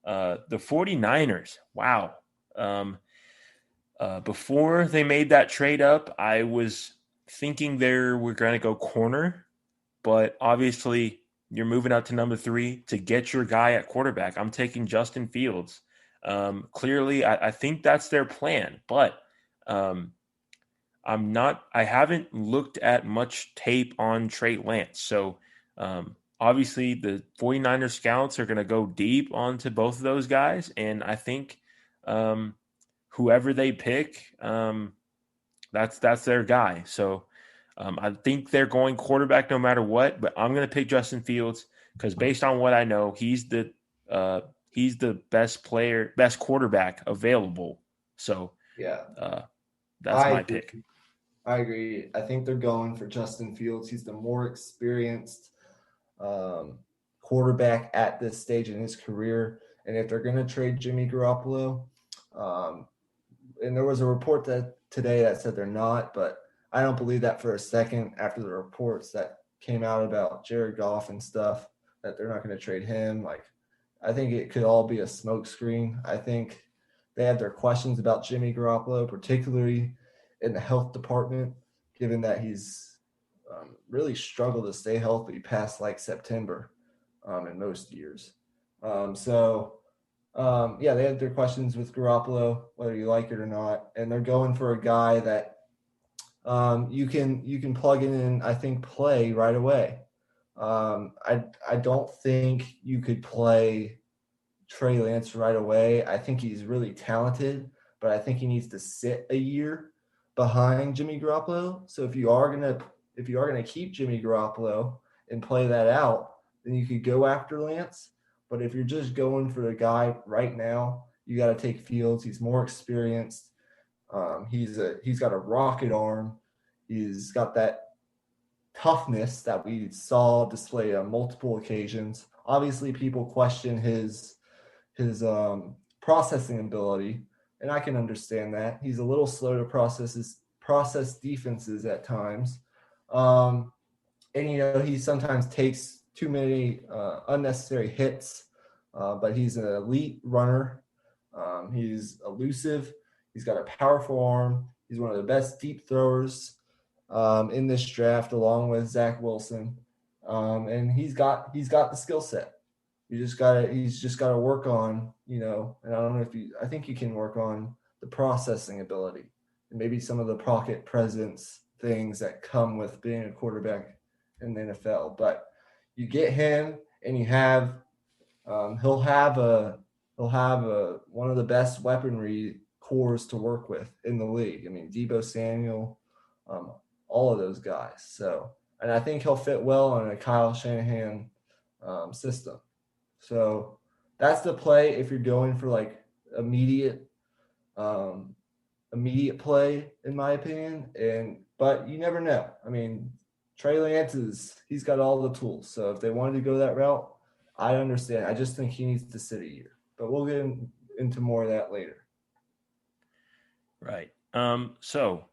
the 49ers, wow. Before they made that trade up, I was thinking they were going to go corner, but obviously you're moving up to number 3 to get your guy at quarterback. I'm taking Justin Fields. Clearly, I think that's their plan, but I haven't looked at much tape on Trey Lance. So obviously the 49ers scouts are going to go deep onto both of those guys. And I think whoever they pick, that's their guy. So I think they're going quarterback no matter what, but I'm going to pick Justin Fields because based on what I know, he's the best quarterback available. So yeah, that's my pick. I agree. I think they're going for Justin Fields. He's the more experienced quarterback at this stage in his career. And if they're going to trade Jimmy Garoppolo, and there was a report today that said they're not, but I don't believe that for a second after the reports that came out about Jared Goff and stuff, that they're not going to trade him. Like, I think it could all be a smokescreen. I think they have their questions about Jimmy Garoppolo, particularly in the health department, given that he's really struggled to stay healthy past like September in most years. They have their questions with Garoppolo, whether you like it or not, and they're going for a guy that you can plug in and I think play right away. I don't think you could play Trey Lance right away. I think he's really talented, but I think he needs to sit a year behind Jimmy Garoppolo. So if you are gonna keep Jimmy Garoppolo and play that out, then you could go after Lance. But if you're just going for the guy right now, you got to take Fields. He's more experienced. He's got a rocket arm. He's got that toughness that we saw displayed on multiple occasions. Obviously, people question his processing ability, and I can understand that. He's a little slow to process defenses at times. And he sometimes takes too many unnecessary hits, but he's an elite runner. He's elusive. He's got a powerful arm. He's one of the best deep throwers in this draft, along with Zach Wilson. And he's got the skill set. He's just got to work on, and I don't know I think you can work on the processing ability and maybe some of the pocket presence things that come with being a quarterback in the NFL. But you get him, and you have he'll have one of the best weaponry cores to work with in the league. I mean, Deebo Samuel, all of those guys. So, and I think he'll fit well on a Kyle Shanahan system. So that's the play if you're going for like immediate play, in my opinion. But you never know. I mean, Trey Lance he's got all the tools. So if they wanted to go that route, I understand. I just think he needs to sit a year. But we'll get into more of that later. Right. So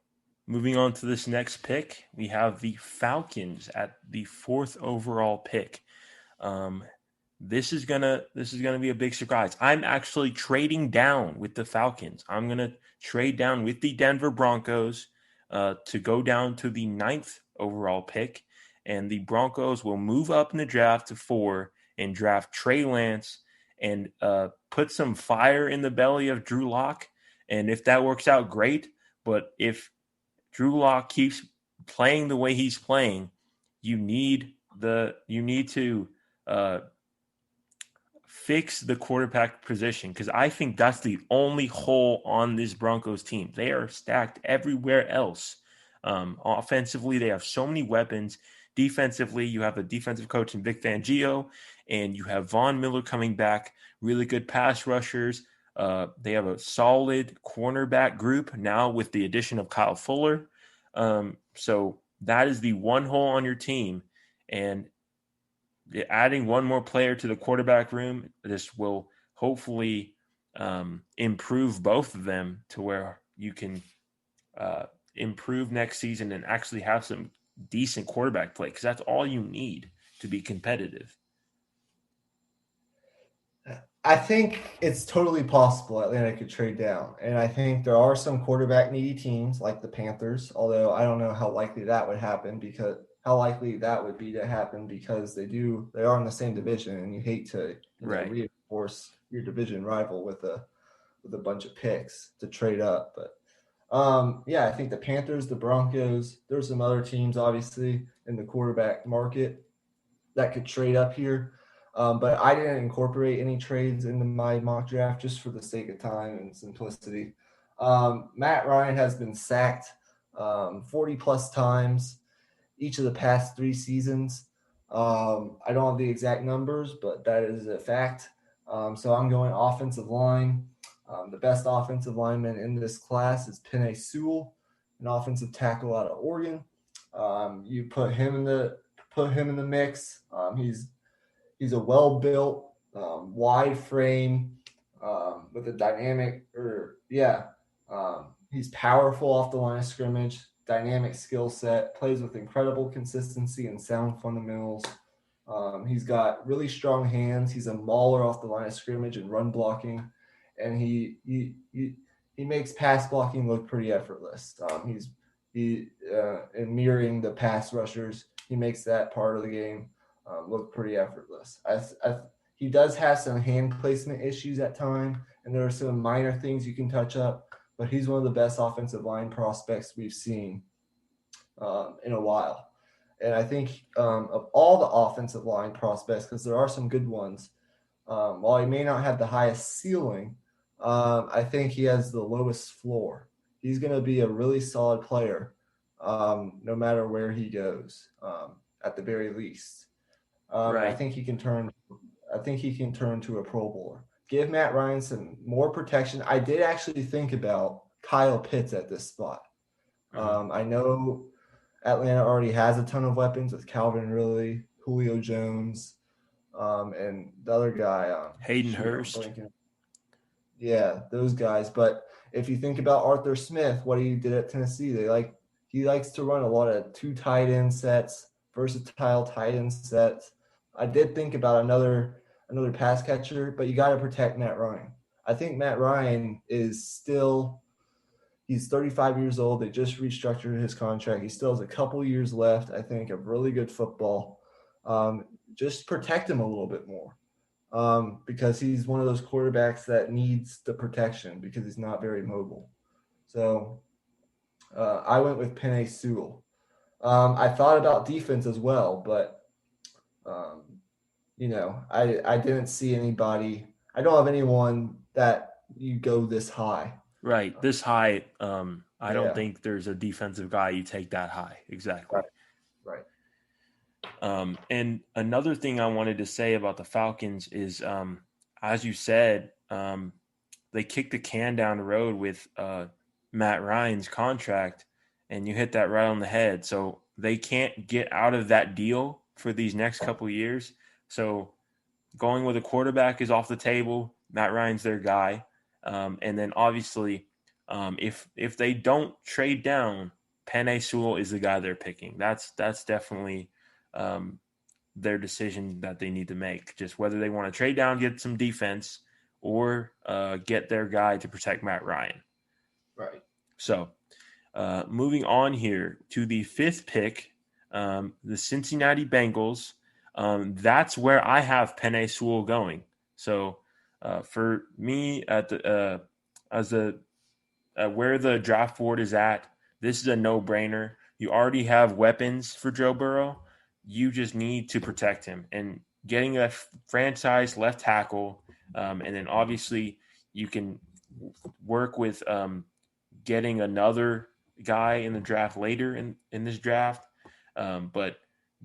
moving on to this next pick, we have the Falcons at the 4th overall pick. This is gonna be a big surprise. I'm actually trading down with the Falcons. I'm gonna trade down with the Denver Broncos to go down to the 9th overall pick, and the Broncos will move up in the draft to 4 and draft Trey Lance and put some fire in the belly of Drew Lock. And if that works out, great. But if Drew Lock keeps playing the way he's playing, you need to fix the quarterback position, because I think that's the only hole on this Broncos team. They are stacked everywhere else. Offensively, they have so many weapons. Defensively, you have a defensive coach in Vic Fangio, and you have Von Miller coming back, really good pass rushers. They have a solid cornerback group now with the addition of Kyle Fuller. So that is the one hole on your team. And adding one more player to the quarterback room, this will hopefully improve both of them to where you can improve next season and actually have some decent quarterback play, because that's all you need to be competitive. I think it's totally possible Atlanta could trade down. And I think there are some quarterback needy teams like the Panthers, although I don't know how likely that would happen, because they are in the same division, and you hate to reinforce your division rival with a bunch of picks to trade up. But I think the Panthers, the Broncos, there's some other teams obviously in the quarterback market that could trade up here. But I didn't incorporate any trades into my mock draft just for the sake of time and simplicity. Matt Ryan has been sacked 40 plus times each of the past 3 seasons. I don't have the exact numbers, but that is a fact. So I'm going offensive line. The best offensive lineman in this class is Penei Sewell, an offensive tackle out of Oregon. You put him in the mix. He's a well-built, wide frame with a dynamic he's powerful off the line of scrimmage, dynamic skill set, plays with incredible consistency and sound fundamentals. He's got really strong hands. He's a mauler off the line of scrimmage and run blocking, and he makes pass blocking look pretty effortless. In mirroring the pass rushers, he makes that part of the game look pretty effortless. He does have some hand placement issues at times, and there are some minor things you can touch up, but he's one of the best offensive line prospects we've seen in a while. And I think of all the offensive line prospects, because there are some good ones, while he may not have the highest ceiling, I think he has the lowest floor. He's going to be a really solid player no matter where he goes, at the very least. I think he can turn to a Pro Bowler. Give Matt Ryan some more protection. I did actually think about Kyle Pitts at this spot. I know Atlanta already has a ton of weapons with Calvin Ridley, Julio Jones, and the other guy, Hayden Hurst. Yeah, those guys. But if you think about Arthur Smith, what he did at Tennessee, he likes to run a lot of 2 tight end sets, versatile tight end sets. I did think about another pass catcher, but you got to protect Matt Ryan. I think Matt Ryan he's 35 years old. They just restructured his contract. He still has a couple years left, I think, of really good football. Just protect him a little bit more because he's one of those quarterbacks that needs the protection because he's not very mobile. So I went with Penei Sewell. I thought about defense as well, but I didn't see anybody. I don't have anyone that you go this high. Right. This high, I don't think there's a defensive guy you take that high. Exactly. Right. And another thing I wanted to say about the Falcons is, as you said, they kicked the can down the road with Matt Ryan's contract, and you hit that right on the head. So they can't get out of that deal for these next couple of years. So going with a quarterback is off the table. Matt Ryan's their guy. And then obviously, if they don't trade down, Penei Sewell is the guy they're picking. That's definitely their decision that they need to make. Just whether they want to trade down, get some defense, or get their guy to protect Matt Ryan. Right. So moving on here to the 5th pick, the Cincinnati Bengals. That's where I have Penei Sewell going. So for me, at the where the draft board is at, this is a no-brainer. You already have weapons for Joe Burrow. You just need to protect him. And getting a franchise left tackle, and then obviously you can work with getting another guy in the draft later in this draft. But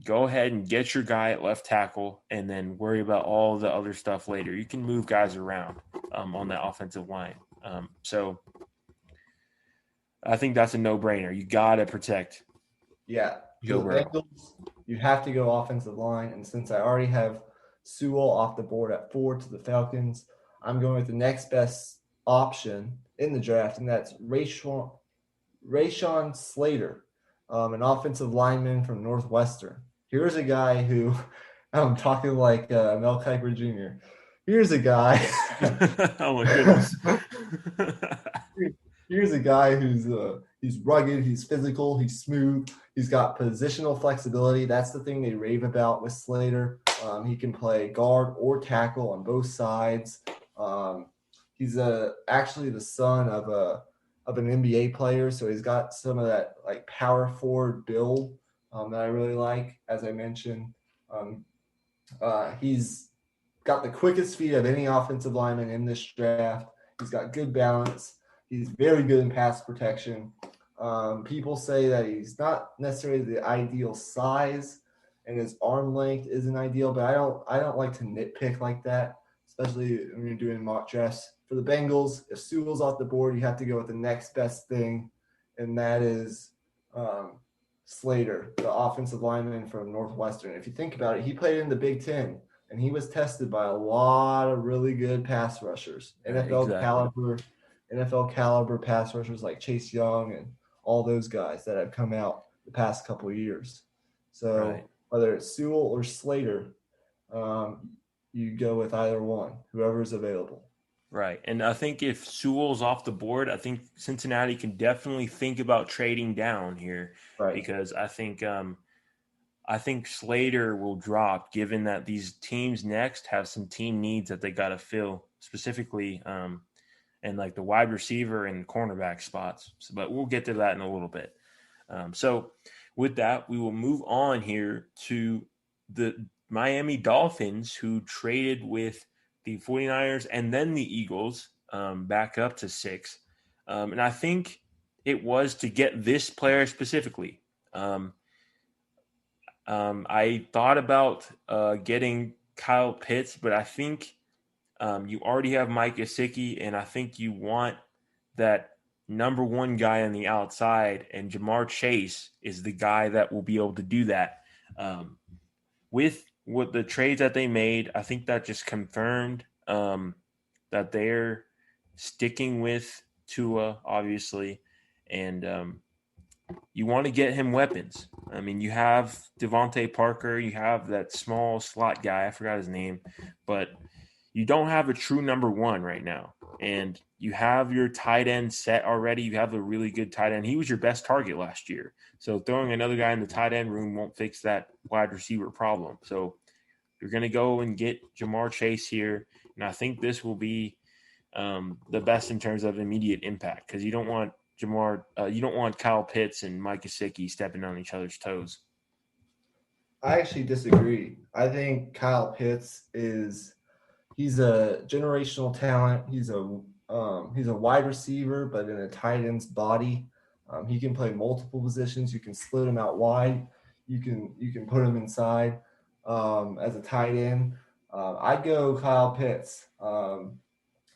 go ahead and get your guy at left tackle and then worry about all the other stuff later. You can move guys around on that offensive line. So I think that's a no-brainer. You got to protect. Yeah. Joe The Burrow. Bengals, you have to go offensive line. And since I already have Sewell off the board at 4 to the Falcons, I'm going with the next best option in the draft, and that's Rayshawn Slater, an offensive lineman from Northwestern. Here's a guy who – I'm talking like Mel Kiper Jr. Here's a guy – Oh, my goodness. Here's a guy who's he's rugged, he's physical, he's smooth, he's got positional flexibility. That's the thing they rave about with Slater. He can play guard or tackle on both sides. He's actually the son of an NBA player, so he's got some of that like power forward build that I really like. As I mentioned, he's got the quickest feet of any offensive lineman in this draft. He's got good balance. He's very good in pass protection. People say that he's not necessarily the ideal size, and his arm length isn't ideal. But I don't like to nitpick like that, especially when you're doing mock drafts. For the Bengals, if Sewell's off the board, you have to go with the next best thing, and that is Slater, the offensive lineman from Northwestern. If you think about it, he played in the Big Ten, and he was tested by a lot of really good pass rushers, NFL caliber pass rushers like Chase Young and all those guys that have come out the past couple of years. So whether it's Sewell or Slater, you go with either one, whoever's available. Right. And I think if Sewell's off the board, I think Cincinnati can definitely think about trading down here. Right. Because I think Slater will drop, given that these teams next have some team needs that they got to fill, specifically and like the wide receiver and cornerback spots. But we'll get to that in a little bit. So with that, we will move on here to the Miami Dolphins, who traded with the 49ers and then the Eagles back up to 6. And I think it was to get this player specifically. I thought about getting Kyle Pitts, but I think you already have Mike Gesicki, and I think you want that number one guy on the outside, and Jamar Chase is the guy that will be able to do that. With the trades that they made, I think that just confirmed that they're sticking with Tua, obviously, and you want to get him weapons. I mean, you have Devontae Parker, you have that small slot guy, I forgot his name, but you don't have a true number one right now. And you have your tight end set already. You have a really good tight end. He was your best target last year. So throwing another guy in the tight end room won't fix that wide receiver problem. So you're going to go and get Jamar Chase here. And I think this will be the best in terms of immediate impact, because you don't want you don't want Kyle Pitts and Mike Gesicki stepping on each other's toes. I actually disagree. I think Kyle Pitts he's a generational talent. He's a wide receiver, but in a tight end's body. He can play multiple positions. You can split him out wide. You can put him inside as a tight end. I'd go Kyle Pitts.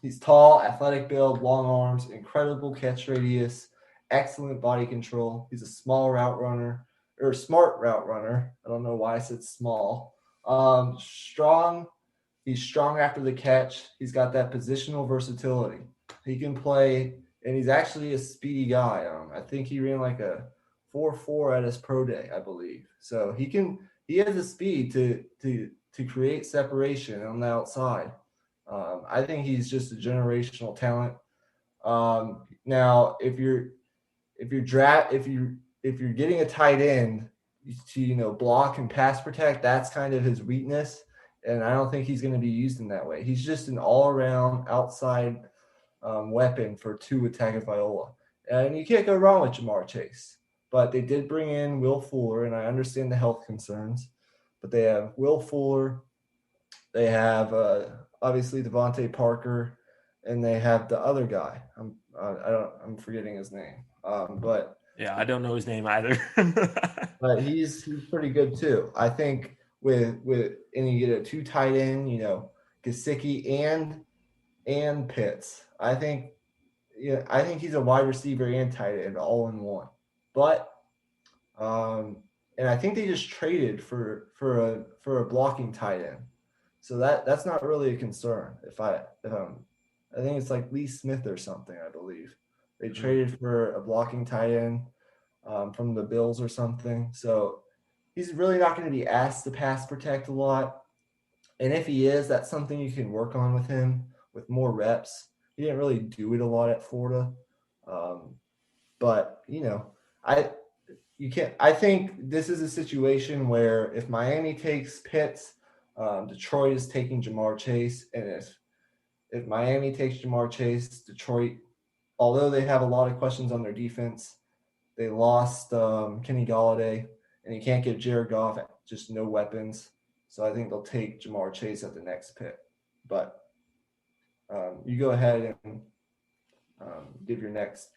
He's tall, athletic build, long arms, incredible catch radius, excellent body control. He's a smart route runner. I don't know why I said small. Strong. He's strong after the catch. He's got that positional versatility. He can play, and he's actually a speedy guy. I think he ran like a 4.4 at his pro day, I believe. So he has the speed to create separation on the outside. I think he's just a generational talent. Now, if you're getting a tight end to block and pass protect, that's kind of his weakness, and I don't think he's going to be used in that way. He's just an all-around outside weapon for Tua Tagovailoa, and you can't go wrong with Jamar Chase. But they did bring in Will Fuller, and I understand the health concerns, but they have Will Fuller, they have obviously Devontae Parker, and they have the other guy. I'm forgetting his name, but yeah, I don't know his name either. but he's pretty good too. I think with and you get a 2 tight end, Gesicki and Pitts. I think he's a wide receiver and tight end all in one. But and I think they just traded for a blocking tight end, so that's not really a concern. I think it's like Lee Smith or something. I believe they traded for a blocking tight end from the Bills or something. So he's really not going to be asked to pass protect a lot. And if he is, that's something you can work on with him with more reps. He didn't really do it a lot at Florida. But I think this is a situation where if Miami takes Pitts, Detroit is taking Jamar Chase. And if Miami takes Jamar Chase, Detroit, although they have a lot of questions on their defense, they lost Kenny Golladay, and you can't get Jared Goff, just no weapons. So I think they'll take Jamar Chase at the next pick. But you go ahead and give your next.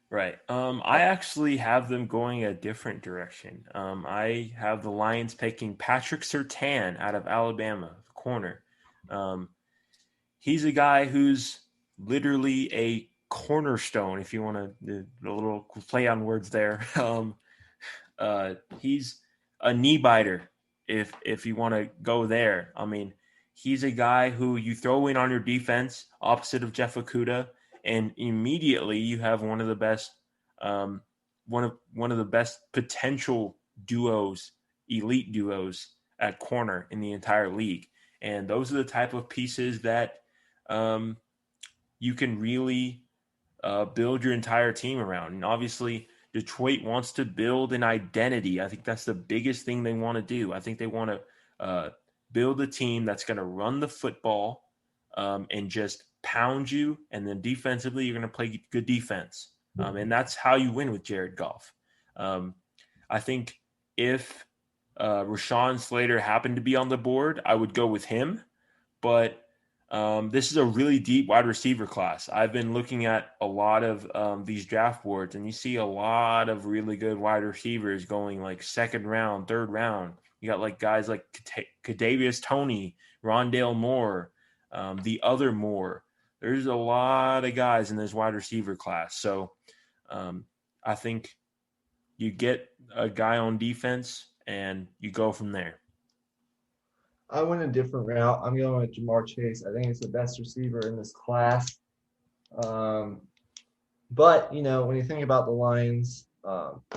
Right. I actually have them going a different direction. I have the Lions picking Patrick Surtain out of Alabama, the corner. He's a guy who's literally a cornerstone, if you want to a little play on words there. He's a knee biter if you want to go there. I mean, he's a guy who you throw in on your defense opposite of Jeff Okudah, and immediately you have one of the best potential duos, elite duos at corner in the entire league. And those are the type of pieces that you can really build your entire team around. And obviously, Detroit wants to build an identity. I think that's the biggest thing they want to do. I think they want to build a team that's going to run the football and just pound you. And then defensively, you're going to play good defense. And that's how you win with Jared Goff. I think if Rayshawn Slater happened to be on the board, I would go with him. But this is a really deep wide receiver class. I've been looking at a lot of these draft boards, and you see a lot of really good wide receivers going like second round, third round. You got like guys like Kadarius Toney, Rondale Moore, the other Moore. There's a lot of guys in this wide receiver class. So I think you get a guy on defense and you go from there. I went a different route. I'm going with Jamar Chase. I think he's the best receiver in this class. But, when you think about the Lions,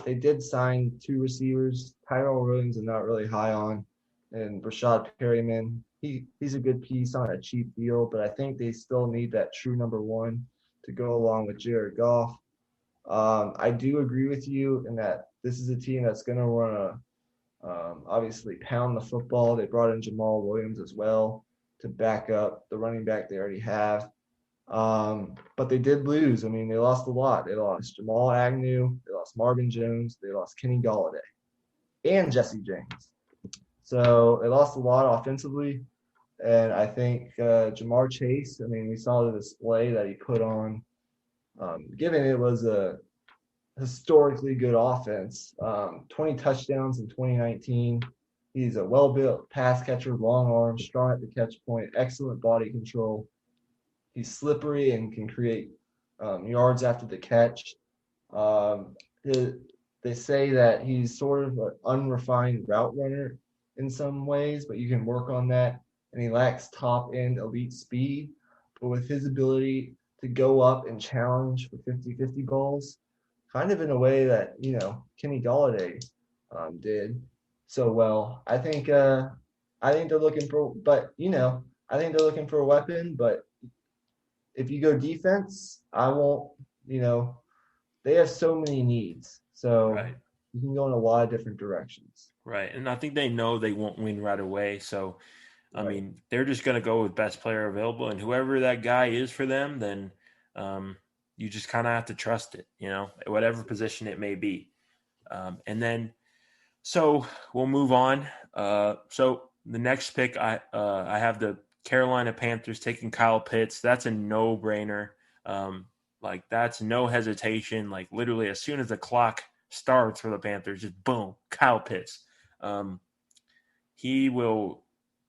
they did sign 2 receivers. Tyrell Williams I'm not really high on. And Rashad Perryman, he's a good piece on a cheap deal, but I think they still need that true number 1 to go along with Jared Goff. I do agree with you in that this is a team that's going to want to obviously pound the football. They brought in Jamal Williams as well to back up the running back they already have. But they did lose. I mean, they lost a lot. They lost Jamal Agnew. They lost Marvin Jones. They lost Kenny Golladay and Jesse James. So they lost a lot offensively. And I think Jamar Chase, I mean, we saw the display that he put on, given it was a historically good offense. 20 touchdowns in 2019. He's a well-built pass catcher, long arms, strong at the catch point, excellent body control. He's slippery and can create yards after the catch. They say that he's sort of an unrefined route runner in some ways, but you can work on that. And he lacks top-end elite speed. But with his ability to go up and challenge for 50-50 balls, kind of in a way that, Kenny Golladay did so well. I think they're looking for, I think they're looking for a weapon, but if you go defense, I won't, they have so many needs. So Right. you can go in a lot of different directions. Right. And I think they know they won't win right away. So, I Right. mean, they're just going to go with best player available. And whoever that guy is for them, then you just kind of have to trust it, whatever position it may be. And then, so we'll move on. So the next pick, I have the Carolina Panthers taking Kyle Pitts. That's a no-brainer. Like, that's no hesitation. Like, literally, as soon as the clock starts for the Panthers, just boom, Kyle Pitts. He will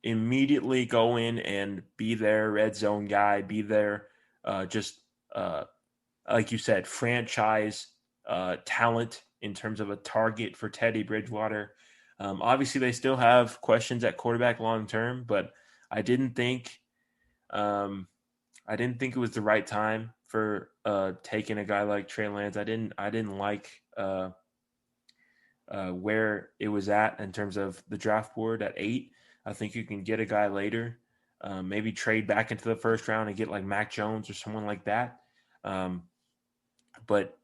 immediately go in and be their red zone guy, be their like you said, franchise talent in terms of a target for Teddy Bridgewater. Obviously, they still have questions at quarterback long term, but I didn't think it was the right time for taking a guy like Trey Lance. I didn't like where it was at in terms of the draft board at 8. I think you can get a guy later, maybe trade back into the first round and get like Mac Jones or someone like that. But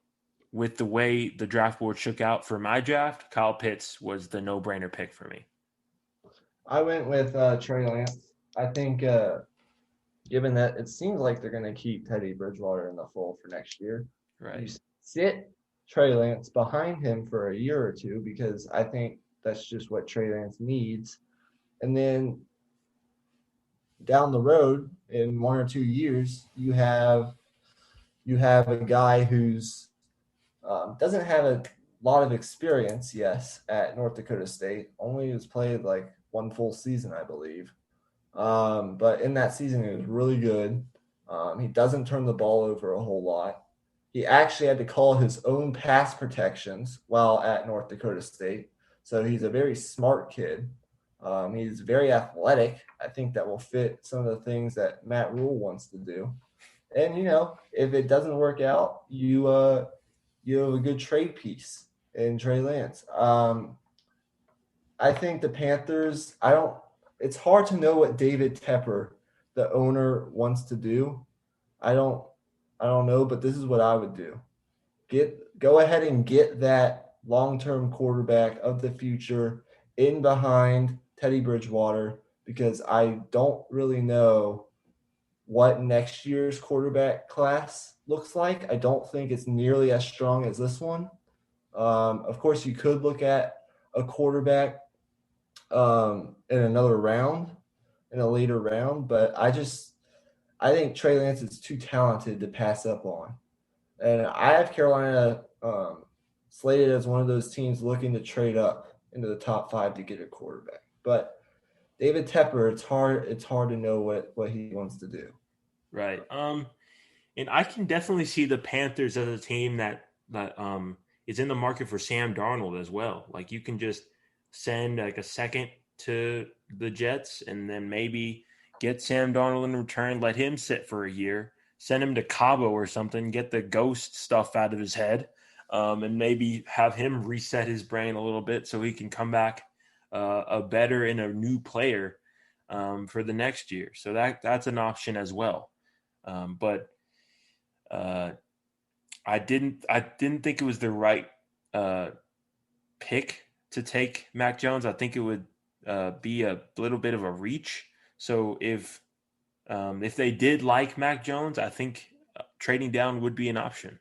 with the way the draft board shook out for my draft, Kyle Pitts was the no-brainer pick for me. I went with Trey Lance. I think given that it seems like they're going to keep Teddy Bridgewater in the fold for next year, Right. you sit Trey Lance behind him for a year or two because I think that's just what Trey Lance needs. And then down the road in 1 or 2 years, you have a guy who's doesn't have a lot of experience, yes, at North Dakota State. Only has played like one full season, I believe. But in that season, he was really good. He doesn't turn the ball over a whole lot. He actually had to call his own pass protections while at North Dakota State. So he's a very smart kid. He's very athletic. I think that will fit some of the things that Matt Rule wants to do. And, if it doesn't work out, you have a good trade piece in Trey Lance. I think the Panthers, it's hard to know what David Tepper, the owner, wants to do. I don't know, but this is what I would do. Go ahead and get that long-term quarterback of the future in behind Teddy Bridgewater, because I don't really know what next year's quarterback class looks like. I don't think it's nearly as strong as this one. Of course, you could look at a quarterback in another round, in a later round, but I think Trey Lance is too talented to pass up on. And I have Carolina slated as one of those teams looking to trade up into the top 5 to get a quarterback. But David Tepper, it's hard to know what he wants to do. Right. And I can definitely see the Panthers as a team that is in the market for Sam Darnold as well. Like, you can just send like a second to the Jets and then maybe get Sam Darnold in return, let him sit for a year, send him to Cabo or something, get the ghost stuff out of his head, and maybe have him reset his brain a little bit so he can come back a better and a new player for the next year. So that's an option as well. But I didn't think it was the right pick to take Mac Jones. I think it would be a little bit of a reach. So if they did like Mac Jones, I think trading down would be an option.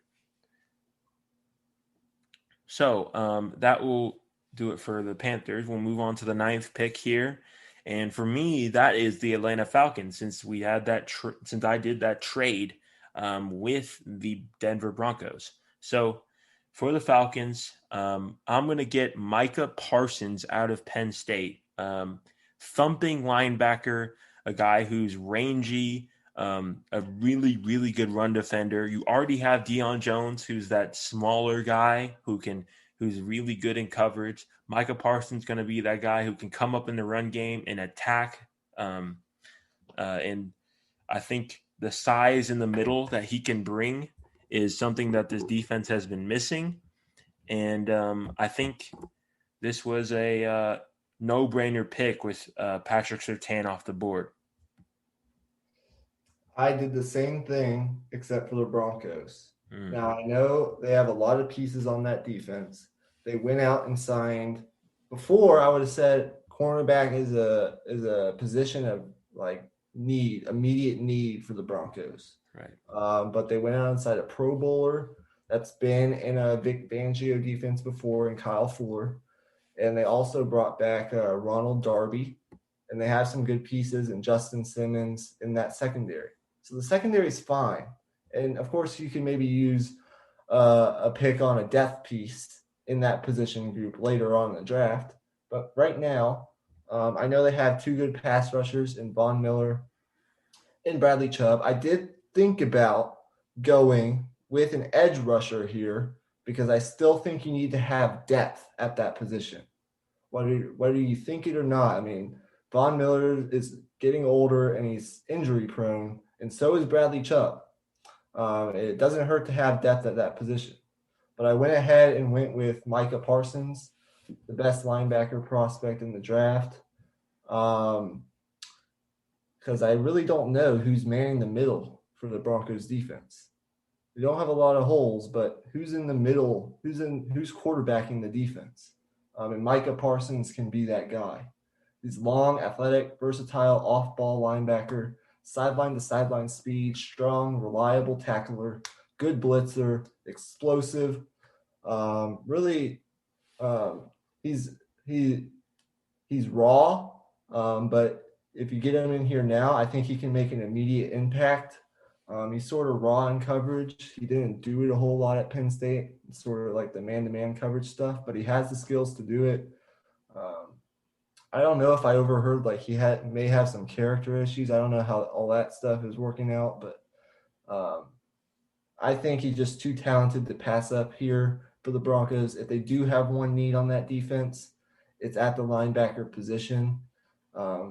So that will do it for the Panthers. We'll move on to the 9th pick here. And for me, that is the Atlanta Falcons, since we had that since I did that trade with the Denver Broncos. So for the Falcons, I'm going to get Micah Parsons out of Penn State, thumping linebacker, a guy who's rangy, a really, really good run defender. You already have Deion Jones, who's that smaller guy who's really good in coverage. Micah Parsons going to be that guy who can come up in the run game and attack. And I think the size in the middle that he can bring is something that this defense has been missing. And I think this was a no-brainer pick with Patrick Surtain off the board. I did the same thing except for the Broncos. Mm. Now, I know they have a lot of pieces on that defense. They went out and signed – before, I would have said cornerback is a position of, like, immediate need for the Broncos. Right. But they went out and signed a Pro Bowler that's been in a Vic Fangio defense before and Kyle Fuller. And they also brought back Ronald Darby. And they have some good pieces in Justin Simmons in that secondary. So the secondary is fine. And, of course, you can maybe use a pick on a depth piece in that position group later on in the draft. But right now, I know they have two good pass rushers in Von Miller and Bradley Chubb. I did think about going with an edge rusher here because I still think you need to have depth at that position. Whether you think it or not, I mean, Von Miller is getting older and he's injury prone, and so is Bradley Chubb. It doesn't hurt to have depth at that position. But I went ahead and went with Micah Parsons, the best linebacker prospect in the draft, because I really don't know who's manning the middle for the Broncos defense. We don't have a lot of holes, but who's in the middle? Who's quarterbacking the defense? And Micah Parsons can be that guy. He's long, athletic, versatile, off-ball linebacker, sideline-to-sideline speed, strong, reliable tackler, good blitzer, explosive. He's raw, but if you get him in here now, I think he can make an immediate impact. He's sort of raw in coverage. He didn't do it a whole lot at Penn State, sort of like the man-to-man coverage stuff, but he has the skills to do it. I don't know if I overheard like he may have some character issues. I don't know how all that stuff is working out, but I think he's just too talented to pass up here for the Broncos. If they do have one need on that defense, it's at the linebacker position,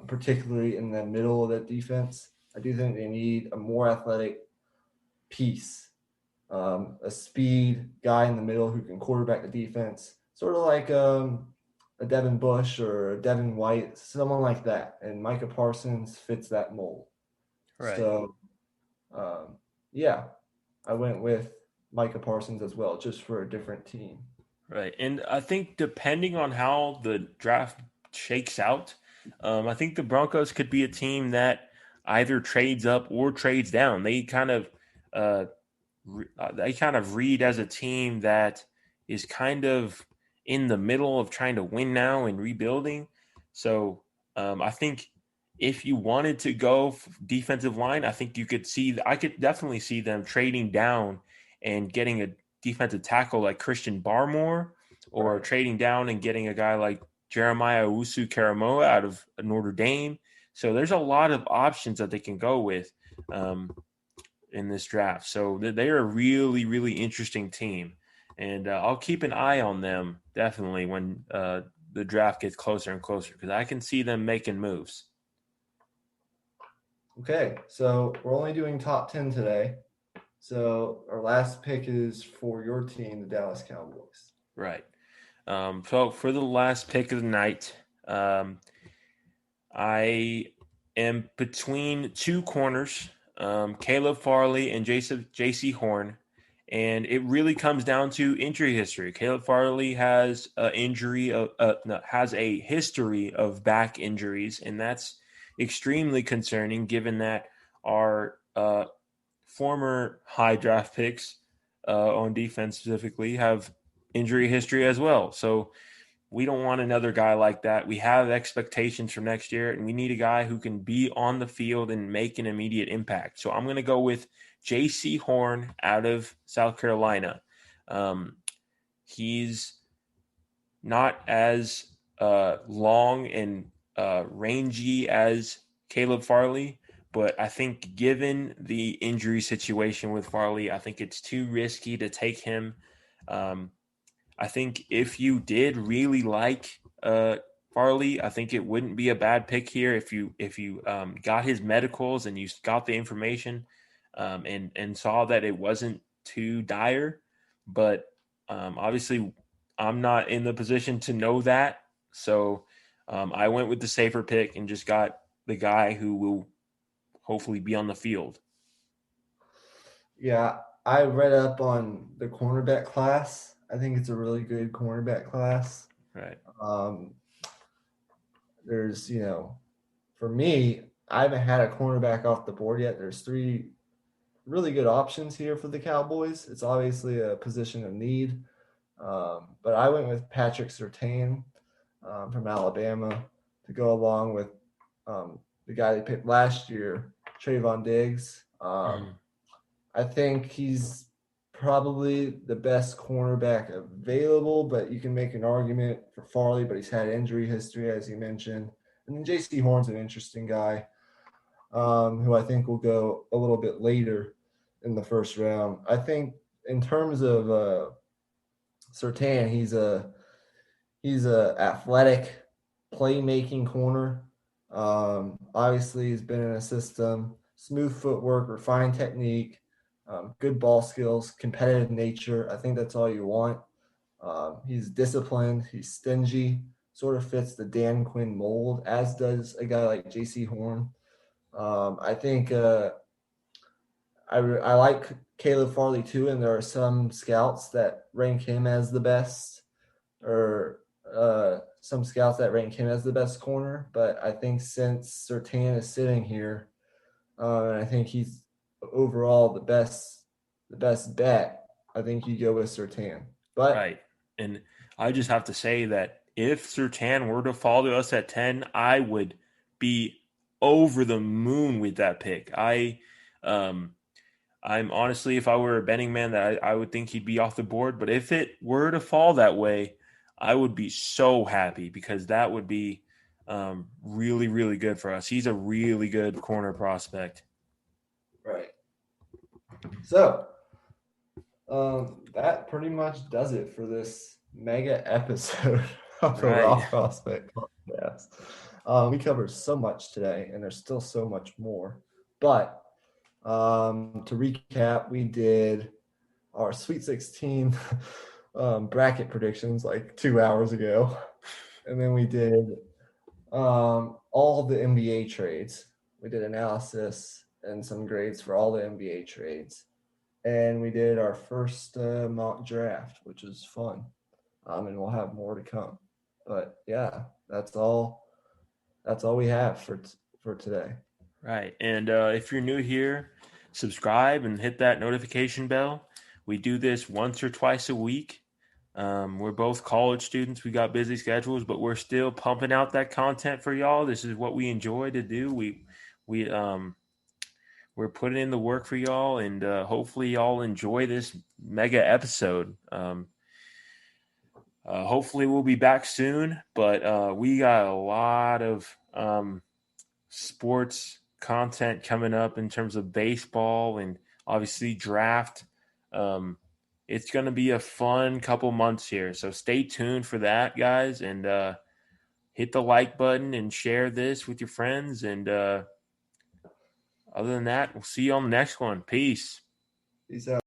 particularly in the middle of that defense. I do think they need a more athletic piece, a speed guy in the middle who can quarterback the defense, sort of like a Devin Bush or a Devin White, someone like that. And Micah Parsons fits that mold. Right. So, I went with Micah Parsons as well, just for a different team. Right. And I think depending on how the draft shakes out, I think the Broncos could be a team that either trades up or trades down. They kind of read as a team that is kind of in the middle of trying to win now and rebuilding. So I think if you wanted to go defensive line, I think I could definitely see them trading down and getting a defensive tackle like Christian Barmore, or Right. trading down and getting a guy like Jeremiah Owusu-Karamoah out of Notre Dame. So there's a lot of options that they can go with in this draft. So they're a really, really interesting team. And I'll keep an eye on them definitely when the draft gets closer and closer, because I can see them making moves. Okay, so we're only doing top 10 today. So our last pick is for your team, the Dallas Cowboys. Right. So for the last pick of the night, I am between two corners, Caleb Farley and J.C. Horn. And it really comes down to injury history. Caleb Farley has a history of back injuries, and that's extremely concerning given that our former high draft picks on defense specifically have injury history as well. So we don't want another guy like that. We have expectations for next year, and we need a guy who can be on the field and make an immediate impact. So I'm going to go with J.C. Horn out of South Carolina. He's not as long and rangy as Caleb Farley, but I think given the injury situation with Farley, I think it's too risky to take him. I think if you did really like Farley, I think it wouldn't be a bad pick here if you got his medicals and you got the information. and saw that it wasn't too dire. But obviously, I'm not in the position to know that. So I went with the safer pick and just got the guy who will hopefully be on the field. Yeah, I read up on the cornerback class. I think it's a really good cornerback class. Right. There's, for me, I haven't had a cornerback off the board yet. There's 3 really good options here for the Cowboys. It's obviously a position of need. But I went with Patrick Surtain from Alabama to go along with the guy they picked last year, Trayvon Diggs. I think he's probably the best cornerback available, but you can make an argument for Farley, but he's had injury history, as you mentioned. And then J.C. Horn's an interesting guy who I think will go a little bit later in the first round. I think in terms of Surtain, he's a athletic playmaking corner. Obviously, he's been in a system, smooth footwork, refined technique, good ball skills, competitive nature. I think that's all you want. He's disciplined. He's stingy. Sort of fits the Dan Quinn mold, as does a guy like J.C. Horn. I think I like Caleb Farley too, and there are some scouts that rank him as the best, or some scouts that rank him as the best corner. But I think since Surtain is sitting here, I think he's overall the best bet. I think you go with Surtain. But right. And I just have to say that if Surtain were to fall to us at 10, I would be over the moon with that pick. I'm honestly, if I were a betting man, that I would think he'd be off the board. But if it were to fall that way, I would be so happy, because that would be really, really good for us. He's a really good corner prospect. Right. So that pretty much does it for this mega episode of the Raw Prospect Podcast. We covered so much today, and there's still so much more. But to recap, we did our Sweet 16 bracket predictions like 2 hours ago. And then we did all the NBA trades. We did analysis and some grades for all the NBA trades. And we did our first mock draft, which was fun. And we'll have more to come. But yeah, that's all we have for today. Right. And if you're new here, subscribe and hit that notification bell. We do this once or twice a week. We're both college students. We got busy schedules, but we're still pumping out that content for y'all. This is what we enjoy to do. We're putting in the work for y'all, and hopefully y'all enjoy this mega episode. Hopefully we'll be back soon, but we got a lot of sports content coming up in terms of baseball and obviously draft. It's going to be a fun couple months here, so stay tuned for that, guys, and hit the like button and share this with your friends. And other than that, we'll see you on the next one. Peace. Peace out.